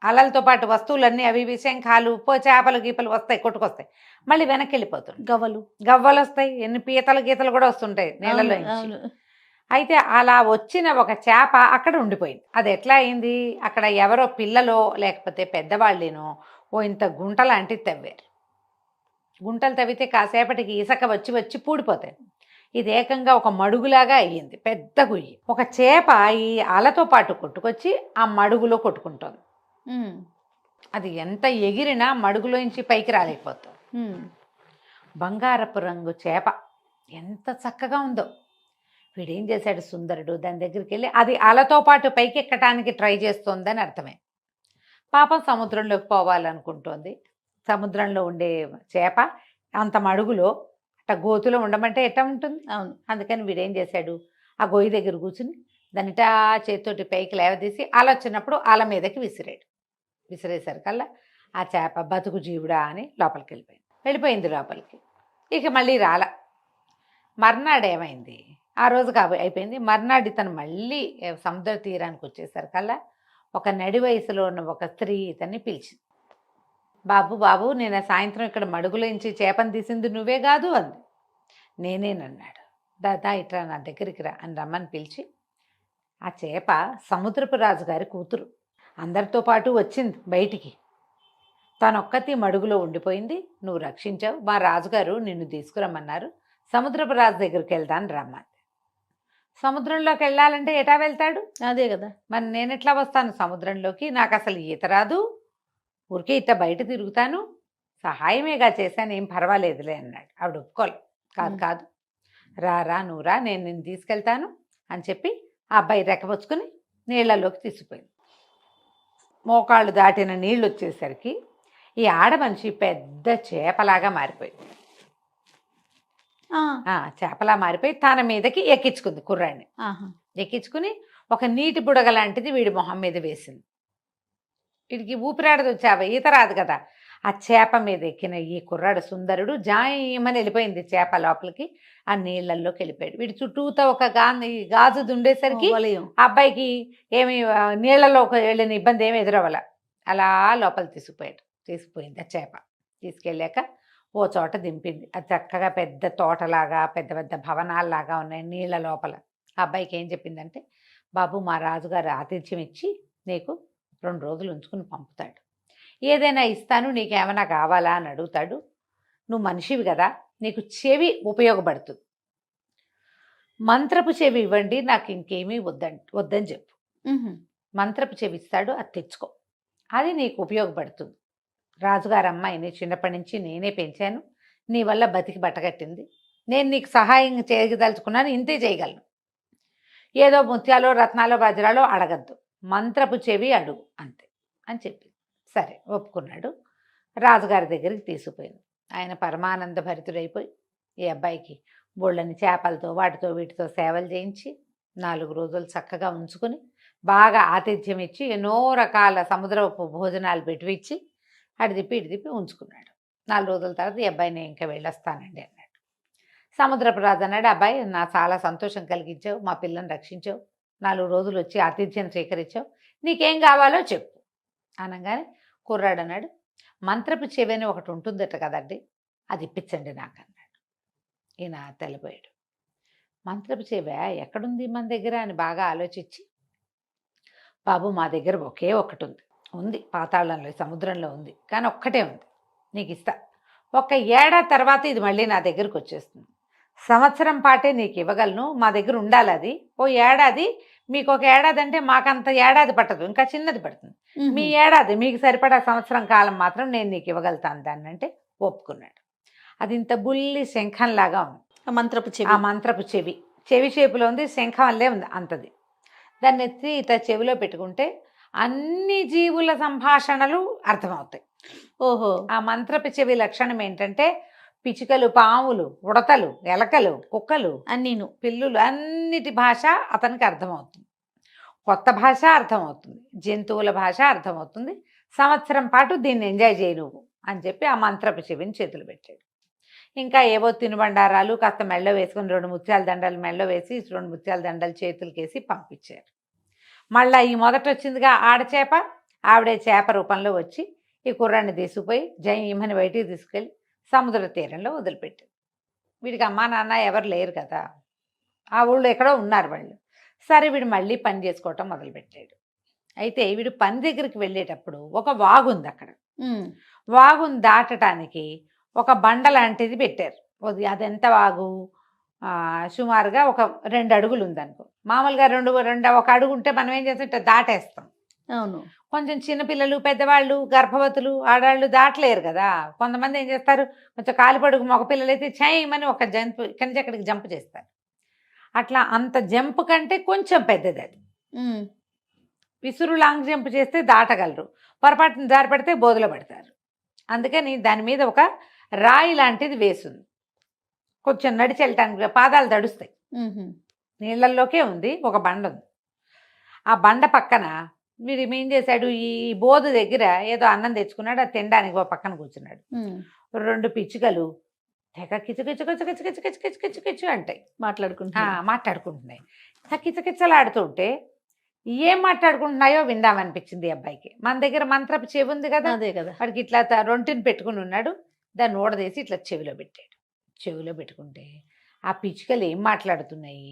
అలలతో పాటు వస్తువులన్నీ అవి శంఖాలు చేపలు గీపలు వస్తాయి, కొట్టుకొస్తాయి, మళ్ళీ వెనక్కి వెళ్ళిపోతుంది. గవ్వలు వస్తాయి, ఎన్ని పీతలు గీతలు కూడా వస్తుంటాయి నీళ్ళలో. అయితే అలా వచ్చిన ఒక చేప అక్కడ ఉండిపోయింది. అది ఎట్లా అయింది, అక్కడ ఎవరో పిల్లలో లేకపోతే పెద్దవాళ్ళేనో ఇంత గుంటలాంటివి తవ్వారు. గుంటలు తవ్వితే కాసేపటికి ఇసుక వచ్చి పూడిపోతాయి. ఇది ఏకంగా ఒక మడుగులాగా అయ్యింది, పెద్ద గుయ్యి. ఒక చేప ఈ అలతో పాటు కొట్టుకొచ్చి ఆ మడుగులో కొట్టుకుంటుంది. అది ఎంత ఎగిరినా మడుగులోంచి పైకి రాలేకపోతుంది. బంగారపు రంగు చేప ఎంత చక్కగా ఉందో. వీడేం చేశాడు సుందరుడు, దాని దగ్గరికి వెళ్ళి అది అలతో పాటు పైకి ఎక్కటానికి ట్రై చేస్తోందని అర్థమే. పాపం సముద్రంలోకి పోవాలనుకుంటోంది. సముద్రంలో ఉండే చేప అంత మడుగులో అట్ట గోతులో ఉండమంటే ఎట్లా ఉంటుంది? అవును. అందుకని వీడేం చేశాడు, ఆ గొయ్యి దగ్గర కూర్చుని దానిటా చేతితోటి పైకి లేవదీసి అల వచ్చినప్పుడు అల మీదకి విసిరాడు. విసిరేసరికల్లా ఆ చేప బతుకు జీవుడా అని లోపలికి వెళ్ళిపోయింది లోపలికి. ఇక మళ్ళీ రాల. మర్నాడు ఏమైంది, ఆ రోజు అయిపోయింది. మర్నాడు ఇతను మళ్ళీ సముద్ర తీరానికి వచ్చేసరికల్లా ఒక నడి వయసులో ఉన్న ఒక స్త్రీ ఇతన్ని పిలిచింది. బాబు బాబు, నేను సాయంత్రం ఇక్కడ మడుగులోంచి చేపను తీసింది నువ్వే కాదు అంది. నేనేనన్నాడు. దాదా ఇట్లా నా దగ్గరికి రా అని రమ్మని పిలిచి, ఆ చేప సముద్రపు రాజు గారి కూతురు, అందరితో పాటు వచ్చింది బయటికి. తనొక్కతి మడుగులో ఉండిపోయింది, నువ్వు రక్షించావు, మా రాజుగారు నిన్ను తీసుకురమ్మన్నారు, సముద్రపు రాజు దగ్గరికి వెళ్దాను రమ్మంది. సముద్రంలోకి వెళ్ళాలంటే ఎటా వెళ్తాడు? అదే కదా. మరి నేను ఎట్లా వస్తాను సముద్రంలోకి, నాకు అసలు ఈత రాదు, ఊరికే ఇట్ట బయట తిరుగుతాను, సహాయమేగా చేశాను, ఏం పర్వాలేదులే అన్నాడు. ఆవిడ ఒప్పుకోలే. కాదు కాదు, రా నువ్వు రా, నేను నిన్ను తీసుకెళ్తాను అని చెప్పి ఆ అబ్బాయి రెక్కపుచ్చుకుని నీళ్లలోకి తీసుకుపోయింది. మోకాళ్ళు దాటిన నీళ్ళు వచ్చేసరికి ఈ ఆడ మనిషి పెద్ద చేపలాగా మారిపోయింది. చేపలా మారిపోయి తన మీదకి ఎక్కించుకుంది కుర్రాడిని. ఎక్కించుకుని ఒక నీటి బుడగ లాంటిది వీడి మొహం మీద వేసింది. వీడికి ఊపిరాడదు, ఈత రాదు కదా. ఆ చేప మీద ఎక్కిన ఈ కుర్రాడు సుందరుడు జాయమని వెళ్ళిపోయింది చేప లోపలికి, ఆ నీళ్లలోకి వెళ్ళిపోయాడు. వీడి చుట్టూతో ఒక గాజు దుండేసరికి ఆ అబ్బాయికి ఏమి నీళ్లలోకి వెళ్ళిన ఇబ్బంది ఏమి ఎదురవ్వాల. అలా లోపల తీసుకుపోయింది ఆ చేప. తీసుకెళ్ళాక ఓ చోట దింపింది. అది చక్కగా పెద్ద తోటలాగా పెద్ద పెద్ద భవనాల్లాగా ఉన్నాయి నీళ్ళ లోపల. ఆ అబ్బాయికి ఏం చెప్పిందంటే, బాబు మా రాజుగారు ఆతిథ్యం ఇచ్చి నీకు 2 రోజులు ఉంచుకుని పంపుతాడు, ఏదైనా ఇస్తాను, నీకేమైనా కావాలా అని అడుగుతాడు. నువ్వు మనిషివి కదా, నీకు చెవి ఉపయోగపడుతుంది, మంత్రపు చెవి ఇవ్వండి, నాకు ఇంకేమీ వద్దని చెప్పు. మంత్రపు చెవి ఇస్తాడు, అది తెచ్చుకో, అది నీకు ఉపయోగపడుతుంది. రాజుగారు అమ్మాయిని చిన్నప్పటి నుంచి నేనే పెంచాను, నీ వల్ల బతికి బట్టగట్టింది, నేను నీకు సహాయం చేయదలుచుకున్నాను, ఇంతే చేయగలను, ఏదో ముత్యాలో రత్నాలో వజ్రాలో అడగద్దు, మంత్రపు చెవి అడుగు అంతే అని చెప్పి. సరే ఒప్పుకున్నాడు. రాజుగారి దగ్గరికి తీసుకుపోయింది. ఆయన పరమానంద భరితుడైపోయి ఈ అబ్బాయికి బోళ్ళని చేపలతో వాటితో వీటితో సేవలు చేయించి 4 రోజులు చక్కగా ఉంచుకుని బాగా ఆతిథ్యం ఇచ్చి ఎన్నో రకాల సముద్రపు భోజనాలు పెట్టివిచ్చి అటు తిప్పి ఉంచుకున్నాడు. 4 రోజుల తర్వాత ఈ అబ్బాయిని ఇంకా వెళ్ళొస్తానండి అన్నాడు. సముద్రపు రాజు అన్నాడు, అబ్బాయి నా చాలా సంతోషం కలిగించావు, మా పిల్లని రక్షించావు, 4 రోజులు వచ్చి ఆతిథ్యం స్వీకరించావు, నీకేం కావాలో చెప్పు అనగానే కుర్రాడు అన్నాడు, మంత్రపు చెవి అని ఒకటి ఉంటుందట కదండి, అది ఇప్పించండి నాకు అన్నాడు. ఈయన తెల్లబోయాడు. మంత్రపు చెవి ఎక్కడుంది మన దగ్గర అని బాగా ఆలోచించి, బాబు మా దగ్గర ఒకే ఒకటి ఉంది, పాతాళంలో సముద్రంలో ఉంది, కానీ ఒక్కటే ఉంది, నీకు ఇస్తా, 1 ఏడాది తర్వాత ఇది మళ్ళీ నా దగ్గరకు వచ్చేస్తుంది, సంవత్సరం పాటే నీకు ఇవ్వగలను, మా దగ్గర ఉండాలి అది, ఓ ఏడాది, మీకు 1 ఏడాది అంటే మాకంత ఏడాది పట్టదు, ఇంకా చిన్నది పడుతుంది, మీ ఏడాది మీకు సరిపడా సంవత్సరం కాలం మాత్రం నేను నీకు ఇవ్వగలుగుతాను దాన్ని అంటే ఒప్పుకున్నాడు. అది ఇంత బుల్లి శంఖంలాగా ఉంది. ఆ మంత్రపు చెవి షేపులో ఉంది, శంఖం వల్లే ఉంది అంతది. దాన్ని ఎత్తి ఇత చెవిలో పెట్టుకుంటే అన్ని జీవుల సంభాషణలు అర్థమవుతాయి. ఓహో. ఆ మంత్రపు చెవి లక్షణం ఏంటంటే పిచ్చుకలు, పాములు, ఉడతలు, ఎలకలు, కుక్కలు, అన్నీను పిల్లులు అన్నిటి భాష అతనికి అర్థమవుతుంది, కొత్త భాష అర్థమవుతుంది, జంతువుల భాష అర్థమవుతుంది, సంవత్సరం పాటు దీన్ని ఎంజాయ్ చేయి నువ్వు అని చెప్పి ఆ మంత్రపు చెవిని చేతులు పెట్టాడు. ఇంకా ఏవో తినుబండారాలు కాస్త మెళ్ళో వేసుకుని 2 ముత్యాల దండలు మెళ్ళో వేసి 2 ముత్యాల దండలు చేతులకేసి పంపించారు. మళ్ళీ ఈ మొదట వచ్చిందిగా ఆడచేప, ఆవిడే చేప రూపంలో వచ్చి ఈ కుర్రాన్ని తీసుకుపోయి జయమని బయటికి తీసుకెళ్ళి సముద్ర తీరంలో వదిలిపెట్టారు. వీడికి అమ్మా నాన్న ఎవరు లేరు కదా, ఆ ఊళ్ళో ఎక్కడో ఉన్నారు వాళ్ళు. సరే వీడు మళ్ళీ పని చేసుకోవటం మొదలుపెట్టాడు. అయితే వీడు పని దగ్గరికి వెళ్ళేటప్పుడు ఒక వాగుంది అక్కడ. వాగుని దాటడానికి ఒక బండ లాంటిది పెట్టారు. అదెంత వాగు, సుమారుగా ఒక 2 అడుగులు ఉందనుకో. మామూలుగా 1 అడుగు ఉంటే మనం ఏం చేస్తాం, దాటేస్తాం. అవును. కొంచెం చిన్నపిల్లలు, పెద్దవాళ్ళు, గర్భవతులు, ఆడవాళ్ళు దాటలేరు కదా. కొంతమంది ఏం చేస్తారు, కొంచెం కాలిపడుగు మగపిల్లలు అయితే చేయమని ఒక జంపు ఇక్కడి నుంచి అక్కడికి జంప్ చేస్తారు. అట్లా అంత జంప్ కంటే కొంచెం పెద్దది అది. విసురు లాంగ్ జంప్ చేస్తే దాటగలరు, పొరపాటున జారి పడితే బోధలో పడతారు. అందుకని దాని మీద ఒక రాయి లాంటిది వేసింది. కొంచెం నడిచి వెళ్ళటానికి పాదాలు తడుస్తాయి. నీళ్ళల్లోకే ఉంది, ఒక బండ ఉంది. ఆ బండ పక్కన మీరు ఏం చేశాడు, ఈ బోధ దగ్గర ఏదో అన్నం తెచ్చుకున్నాడు, అది తినడానికి ఒక పక్కన కూర్చున్నాడు. 2 పిచ్చుకలు తెగ కిచకిచకిచకిచకిచకిచకిచకిచు అంటాయి, మాట్లాడుకుంటున్నాయి. కిచకిచలాడుతుంటే ఏం మాట్లాడుకుంటున్నాయో విందామనిపించింది అబ్బాయికి. మన దగ్గర మంత్రపు చెవి ఉంది కదా, అదే కదా, వాడికి ఇట్లా రొంటిని పెట్టుకుని ఉన్నాడు. దాన్ని ఊడదీసి ఇట్లా చెవిలో పెట్టాడు. చెవిలో పెట్టుకుంటే ఆ పిచ్చుకలు ఏం మాట్లాడుతున్నాయి,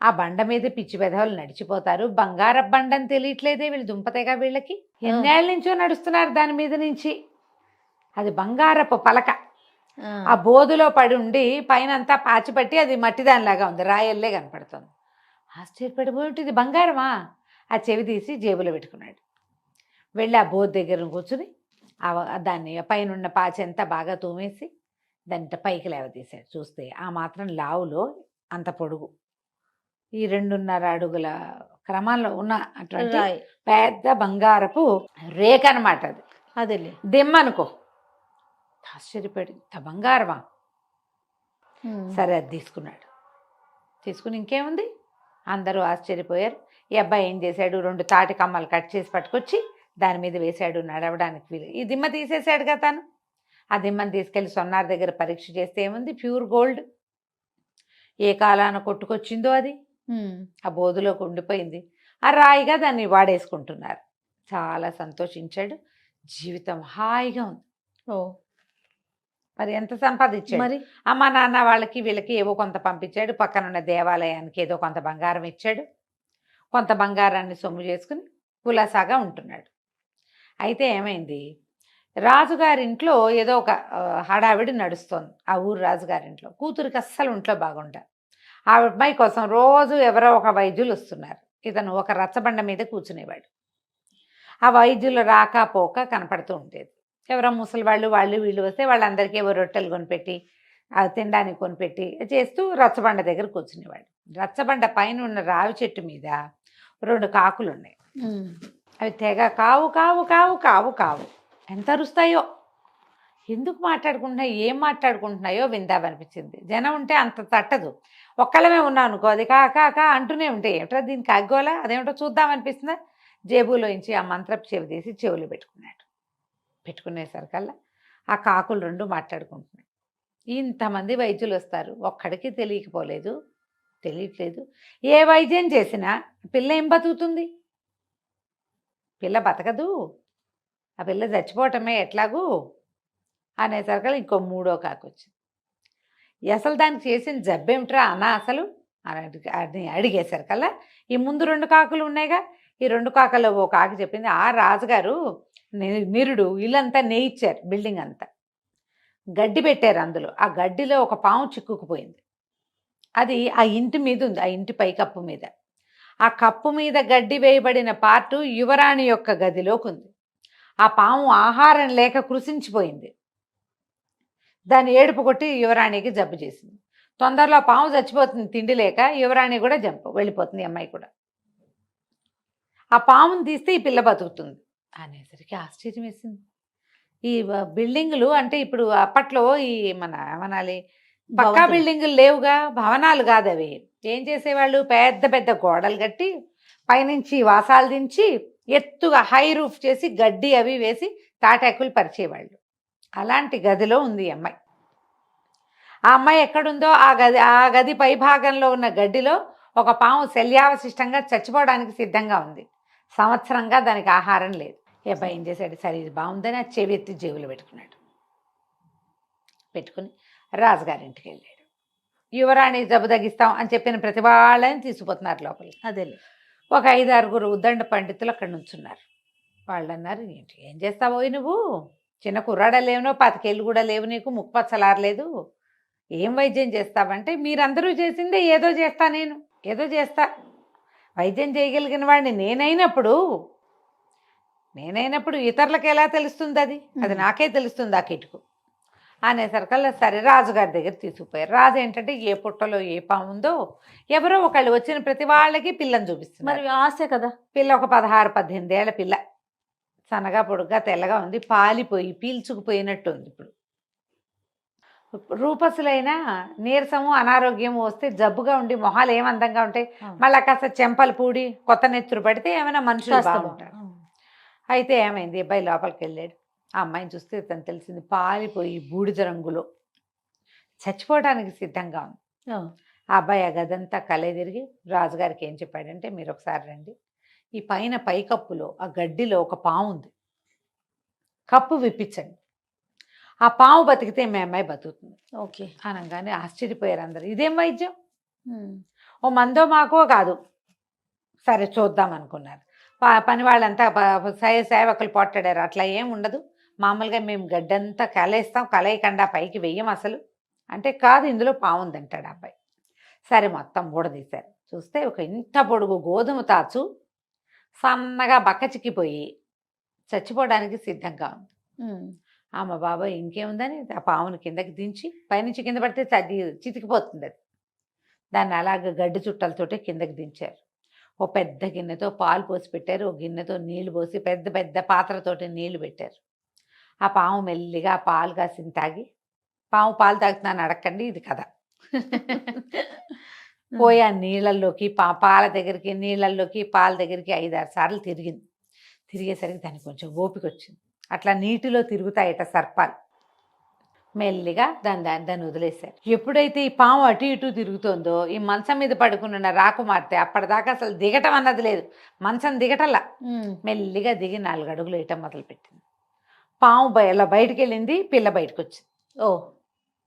ఆ బండ మీద పిచ్చి పెదవులు నడిచిపోతారు, బంగారపు బండ అని తెలియట్లేదే వీళ్ళు దుంపతేగా వీళ్ళకి, ఎన్నేళ్ళ నుంచో నడుస్తున్నారు దాని మీద నుంచి. అది బంగారపు పలక, ఆ బోధులో పడి ఉండి పైన అంతా పాచిపట్టి అది మట్టి దానిలాగా ఉంది, రాయల్లే కనపడుతుంది. ఆశ్చర్యపడిపోయి ఇది బంగారమా, ఆ చెవి తీసి జేబులో పెట్టుకున్నాడు. వెళ్ళి ఆ బోధ దగ్గర కూర్చుని దాన్ని పైన ఉన్న పాచి అంతా బాగా తోమేసి దాన్ని పైకి లేవతీశాడు. చూస్తే ఆ మాత్రం లావులో అంత పొడుగు, ఈ 2.5 అడుగుల క్రమంలో ఉన్న అటువంటి పెద్ద బంగారపు రేఖ అనమాట అది. అదే దిమ్మనుకో. ఆశ్చర్యపడి ఇంత బంగారమా, సరే అది తీసుకున్నాడు. తీసుకుని ఇంకేముంది, అందరూ ఆశ్చర్యపోయారు. ఈ అబ్బాయి ఏం చేశాడు, 2 తాటి కమ్మలు కట్ చేసి పట్టుకొచ్చి దాని మీద వేశాడు, నడవడానికి వీలు. ఈ దిమ్మ తీసేశాడు కదా తను. ఆ దిమ్మని తీసుకెళ్ళి సొన్నార్ దగ్గర పరీక్ష చేస్తే ఏముంది, ప్యూర్ గోల్డ్. ఏ కాలాన కొట్టుకొచ్చిందో అది ఆ బోధులోకి ఉండిపోయింది. ఆ రాయిగా దాన్ని వాడేసుకుంటున్నారు. చాలా సంతోషించాడు, జీవితం హాయిగా ఉంది. మరి ఎంత సంపాదించాడు మరి. అమ్మ నాన్న వాళ్ళకి వీళ్ళకి ఏవో కొంత పంపించాడు, పక్కనున్న దేవాలయానికి ఏదో కొంత బంగారం ఇచ్చాడు, కొంత బంగారాన్ని సొమ్ము చేసుకుని కులాసాగా ఉంటున్నాడు. అయితే ఏమైంది, రాజుగారింట్లో ఏదో ఒక హడావిడి నడుస్తోంది. ఆ ఊరు రాజుగారింట్లో కూతురికి అస్సలు ఒంట్లో బాగుండ. ఆ అమ్మాయి కోసం రోజు ఎవరో ఒక వైద్యులు వస్తున్నారు. ఇతను ఒక రచ్చబండ మీద కూర్చునేవాడు. ఆ వైద్యులు రాకపోక కనపడుతూ ఉండేది. ఎవరో ముసలి వాళ్ళు వీళ్ళు వస్తే వాళ్ళందరికీ ఏవో రొట్టెలు కొనిపెట్టి తినడానికి కొనిపెట్టి చేస్తూ రచ్చబండ దగ్గర కూర్చునేవాడు. రచ్చబండ పైన ఉన్న రావి చెట్టు మీద 2 కాకులు ఉన్నాయి. అవి తెగ కావు కావు కావు కావు కావు ఎంత అరుస్తాయో, ఎందుకు మాట్లాడుకుంటున్నాయో ఏం మాట్లాడుకుంటున్నాయో విందామనిపించింది. జనం ఉంటే అంత తట్టదు, ఒక్కళ్ళమే ఉన్నాం అనుకో అది కా కా కా అంటూనే ఉంటాయి. ఏమిటో దీనికి అగ్గోలా, అదేమిటో చూద్దామనిపిస్తుందా. జేబులోంచి ఆ మంత్రపు చెవి తీసి చెవులు పెట్టుకున్నాడు. పెట్టుకునేసరికల్లా ఆ కాకులు 2 మాట్లాడుకుంటున్నాయి. ఇంతమంది వైద్యులు వస్తారు, ఒక్కడికి తెలియట్లేదు. ఏ వైద్యం చేసినా పిల్ల ఏం బతుకుతుంది, పిల్ల బతకదు, ఆ పిల్ల చచ్చిపోవటమే ఎట్లాగూ అనేసరికల్లా ఇంకో 3వ కాకు వచ్చింది. అసలు దానికి చేసిన జబ్బేమిట్రా అన్న అసలు అని అడిగేసరికల్లా ఈ ముందు 2 కాకులు ఉన్నాయిగా, ఈ 2 కాకుల్లో ఓ కాకి చెప్పింది, ఆ రాజుగారు నిరుడు ఇల్లంతా నేయిచ్చారు, బిల్డింగ్ అంతా గడ్డి పెట్టారు, అందులో ఆ గడ్డిలో ఒక పాము చిక్కుకుపోయింది. అది ఆ ఇంటి మీద ఉంది, ఆ ఇంటి పైకప్పు మీద. ఆ కప్పు మీద గడ్డి వేయబడిన పార్టు యువరాణి యొక్క గదిలోకి ఉంది. ఆ పాము ఆహారం లేక కృషించిపోయింది. దాన్ని ఏడుపు కొట్టి యువరాణికి జబ్బు చేసింది. తొందరలో పాము చచ్చిపోతుంది తిండి లేక, యువరాణి కూడా వెళ్ళిపోతుంది, అమ్మాయి కూడా. ఆ పాముని తీస్తే ఈ పిల్ల బతుకుతుంది అనేసరికి ఆశ్చర్యం వేసింది. ఈ బిల్డింగులు అంటే ఇప్పుడు అప్పట్లో ఈ ఏమనాలి పక్కా బిల్డింగులు లేవుగా, భవనాలు కాదు అవి. ఏం చేసేవాళ్ళు, పెద్ద పెద్ద గోడలు కట్టి పైనుంచి వాసాలు దించి ఎత్తుగా హై రూఫ్ చేసి గడ్డి అవి వేసి తాటాకులు పరిచేవాళ్ళు. అలాంటి గదిలో ఉంది అమ్మాయి. ఆ అమ్మాయి ఎక్కడుందో ఆ గది పై భాగంలో ఉన్న గడ్డిలో ఒక పాము శల్యావశిష్టంగా చచ్చిపోవడానికి సిద్ధంగా ఉంది. సంవత్సరంగా దానికి ఆహారం లేదు. ఏ అబ్బాయి ఏం చేశాడు, సరే ఇది బాగుందని ఆ చెవి ఎత్తి జేబులో పెట్టుకున్నాడు. పెట్టుకుని రాజుగారింటికి వెళ్ళాడు. యువరాణి జబ్బు తగ్గిస్తాం అని చెప్పిన ప్రతి వాళ్ళని తీసుకుపోతున్నారు లోపలికి. అదే ఒక 5-6 ఉద్దండ పండితులు అక్కడ నుంచున్నారు. వాళ్ళు అన్నారు, ఏంటి ఏం చేస్తావో నువ్వు, చిన్న కుర్రాడ లేవునో 25 ఏళ్ళు కూడా లేవు, నీకు ముక్కుపచ్చలారలేదు, ఏం వైద్యం చేస్తావంటే, మీరందరూ చేసిందే ఏదో చేస్తా, నేను ఏదో చేస్తా, వైద్యం చేయగలిగిన వాడిని నేనైనప్పుడు ఇతరులకు ఎలా తెలుస్తుంది, అది నాకే తెలుస్తుంది ఆ కిటుకు. అనేసరికల్లా సరే రాజుగారి దగ్గర తీసుకుపోయారు. రాజు ఏంటంటే ఏ పుట్టలో ఏ పాము ఉందో ఎవరో ఒకళ్ళు వచ్చిన ప్రతి వాళ్ళకి పిల్లని చూపిస్తున్నారు. మరి ఆశే కదా. పిల్ల ఒక 16-18 ఏళ్ల పిల్ల, సన్నగా పొడుగ్గా తెల్లగా ఉంది, పాలిపోయి పీల్చుకుపోయినట్టు ఉంది. ఇప్పుడు రూపసులైన నీరసము అనారోగ్యము వస్తే జబ్బుగా ఉండి మొహాలు ఏం అందంగా ఉంటాయి, మళ్ళీ కాస్త చెంపలు పూడి కొత్త నెత్తురు పడితే ఏమైనా మనుషులు బాగుంటారు. అయితే ఏమైంది, అబ్బాయి లోపలికి వెళ్ళాడు. ఆ అమ్మాయిని చూస్తే తను తెలిసింది పాలిపోయి బూడిద రంగులో చచ్చిపోవడానికి సిద్ధంగా ఉంది. ఆ అబ్బాయి ఆ గదంతా కలే తిరిగి రాజుగారికి ఏం చెప్పాడంటే, మీరు ఒకసారి రండి, ఈ పైన పైకప్పులో ఆ గడ్డిలో ఒక పాము ఉంది, కప్పు విప్పించండి, ఆ పాము బతికితే మీ అమ్మాయి బతుకుతుంది. ఓకే అనగానే ఆశ్చర్యపోయారు అందరు. ఇదేం వైద్యం, ఓ మందో మాకో కాదు, సరే చూద్దాం అనుకున్నారు. పని వాళ్ళంతా సేవకులు పొట్టాడారు. అట్లా ఏం ఉండదు, మామూలుగా మేము గడ్డంతా కలేస్తాం, కలయకుండా పైకి వెయ్యం అసలు అంటే, కాదు ఇందులో పాము ఉందంటాడు అబ్బాయి. సరే మొత్తం ఊడదీశారు. చూస్తే ఒక ఇంత పొడుగు గోధుమ తాచు సన్నగా బక్క చిక్కిపోయి చచ్చిపోవడానికి సిద్ధంగా ఉంది. అమ్మ బాబాయ్ ఇంకేముందని ఆ పామును కిందకి దించి, పైనుంచి కింద పడితే చితికిపోతుంది అది, దాన్ని అలాగ గడ్డి చుట్టలతోటి కిందకి దించారు. ఓ పెద్ద గిన్నెతో పాలు పోసి పెట్టారు, ఓ గిన్నెతో నీళ్లు పోసి పెద్ద పెద్ద పాత్రతోటి నీళ్లు పెట్టారు. ఆ పాము మెల్లిగా పాలు కాసిన తాగి, పాము పాలు తాగుతున్నాను అడగండి, ఇది కథ. పోయి ఆ నీళ్ళల్లోకి పాల దగ్గరికి నీళ్ళల్లోకి పాల దగ్గరికి 5-6 సార్లు తిరిగింది. తిరిగేసరికి దానికి కొంచెం ఓపిక వచ్చింది. అట్లా నీటిలో తిరుగుతాయట సర్పాలు. మెల్లిగా దాన్ని వదిలేశారు. ఎప్పుడైతే ఈ పాము అటు ఇటు తిరుగుతుందో, ఈ మంచం మీద పడుకున్న రాకుమార్తె అప్పటిదాకా అసలు దిగటం అన్నది లేదు, మంచం దిగటల్లా మెల్లిగా దిగి 4 అడుగులు వేయటం మొదలుపెట్టింది. పాము ఇలా బయటికి వెళ్ళింది, పిల్ల బయటకు వచ్చింది.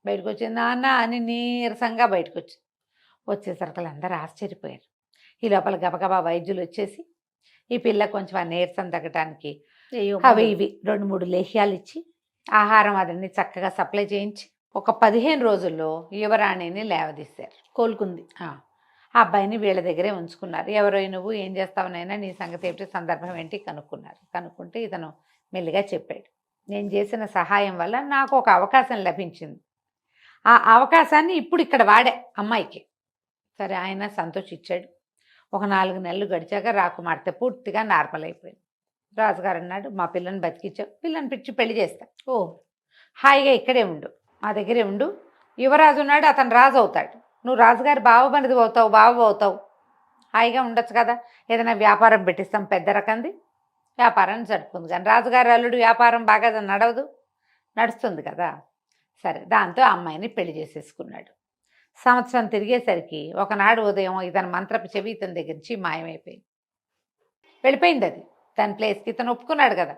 బయటకు వచ్చింది, నాన్న అని నీరసంగా బయటకు వచ్చింది. వచ్చేసరికి అందరూ ఆశ్చర్యపోయారు. ఈ లోపల గబగబా వైద్యులు వచ్చేసి ఈ పిల్ల కొంచెం ఆ నీరసం తగ్గటానికి అవి ఇవి 2-3 లేహ్యాలు ఇచ్చి ఆహారం అదన్నీ చక్కగా సప్లై చేయించి ఒక 15 రోజుల్లో యువరాణిని లేవదీశారు. కోలుకుంది. ఆ అబ్బాయిని వీళ్ళ దగ్గరే ఉంచుకున్నారు. ఎవరో నువ్వు ఏం చేస్తావునైనా, నీ సంగతి ఏమిటి, సందర్భం ఏంటి కనుక్కున్నారు. కనుక్కుంటే ఇతను మెల్లిగా చెప్పాడు, నేను చేసిన సహాయం వల్ల నాకు ఒక అవకాశం లభించింది, ఆ అవకాశాన్ని ఇప్పుడు ఇక్కడ వాడే అమ్మాయికి. సరే ఆయన సంతోషించాడు. ఒక 4 నెలలు గడిచాక రాకుమార్తె పూర్తిగా నార్మల్ అయిపోయింది. రాజుగారు అన్నాడు, మా పిల్లని బతికించావు, పిల్లని పిచ్చి పెళ్లి చేస్తా, హాయిగా ఇక్కడే ఉండు, మా దగ్గరే ఉండు, యువరాజు ఉన్నాడు, అతను రాజు అవుతాడు, నువ్వు రాజుగారి బావమరిది అవుతావు, బావ అవుతావు, హాయిగా ఉండొచ్చు కదా, ఏదైనా వ్యాపారం పెట్టిస్తాం పెద్ద రకంది, వ్యాపారాన్ని జరుపుకుంది. కానీ రాజుగారి అల్లుడు వ్యాపారం బాగా నడుస్తుంది కదా. సరే దాంతో అమ్మాయిని పెళ్లి చేసేసుకున్నాడు. సంవత్సరం తిరిగేసరికి ఒకనాడు ఉదయం ఇతని మంత్రపు చెవి ఇతని దగ్గర నుంచి మాయమైపోయింది, వెళ్ళిపోయింది. అది తన ప్లేస్కి ఇతను ఒప్పుకున్నాడు కదా.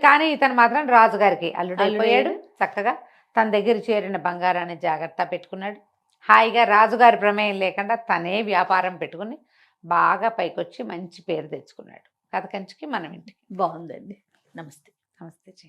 కానీ ఇతను మాత్రం రాజుగారికి అల్లుడు అయిపోయాడు. చక్కగా తన దగ్గర చేరిన బంగారాన్ని జాగ్రత్త పెట్టుకున్నాడు. హాయిగా రాజుగారి ప్రమేయం లేకుండా తనే వ్యాపారం పెట్టుకుని బాగా పైకొచ్చి మంచి పేరు తెచ్చుకున్నాడు. కథ కంచికి మనం ఇంటికి. బాగుందండి. నమస్తే. నమస్తే.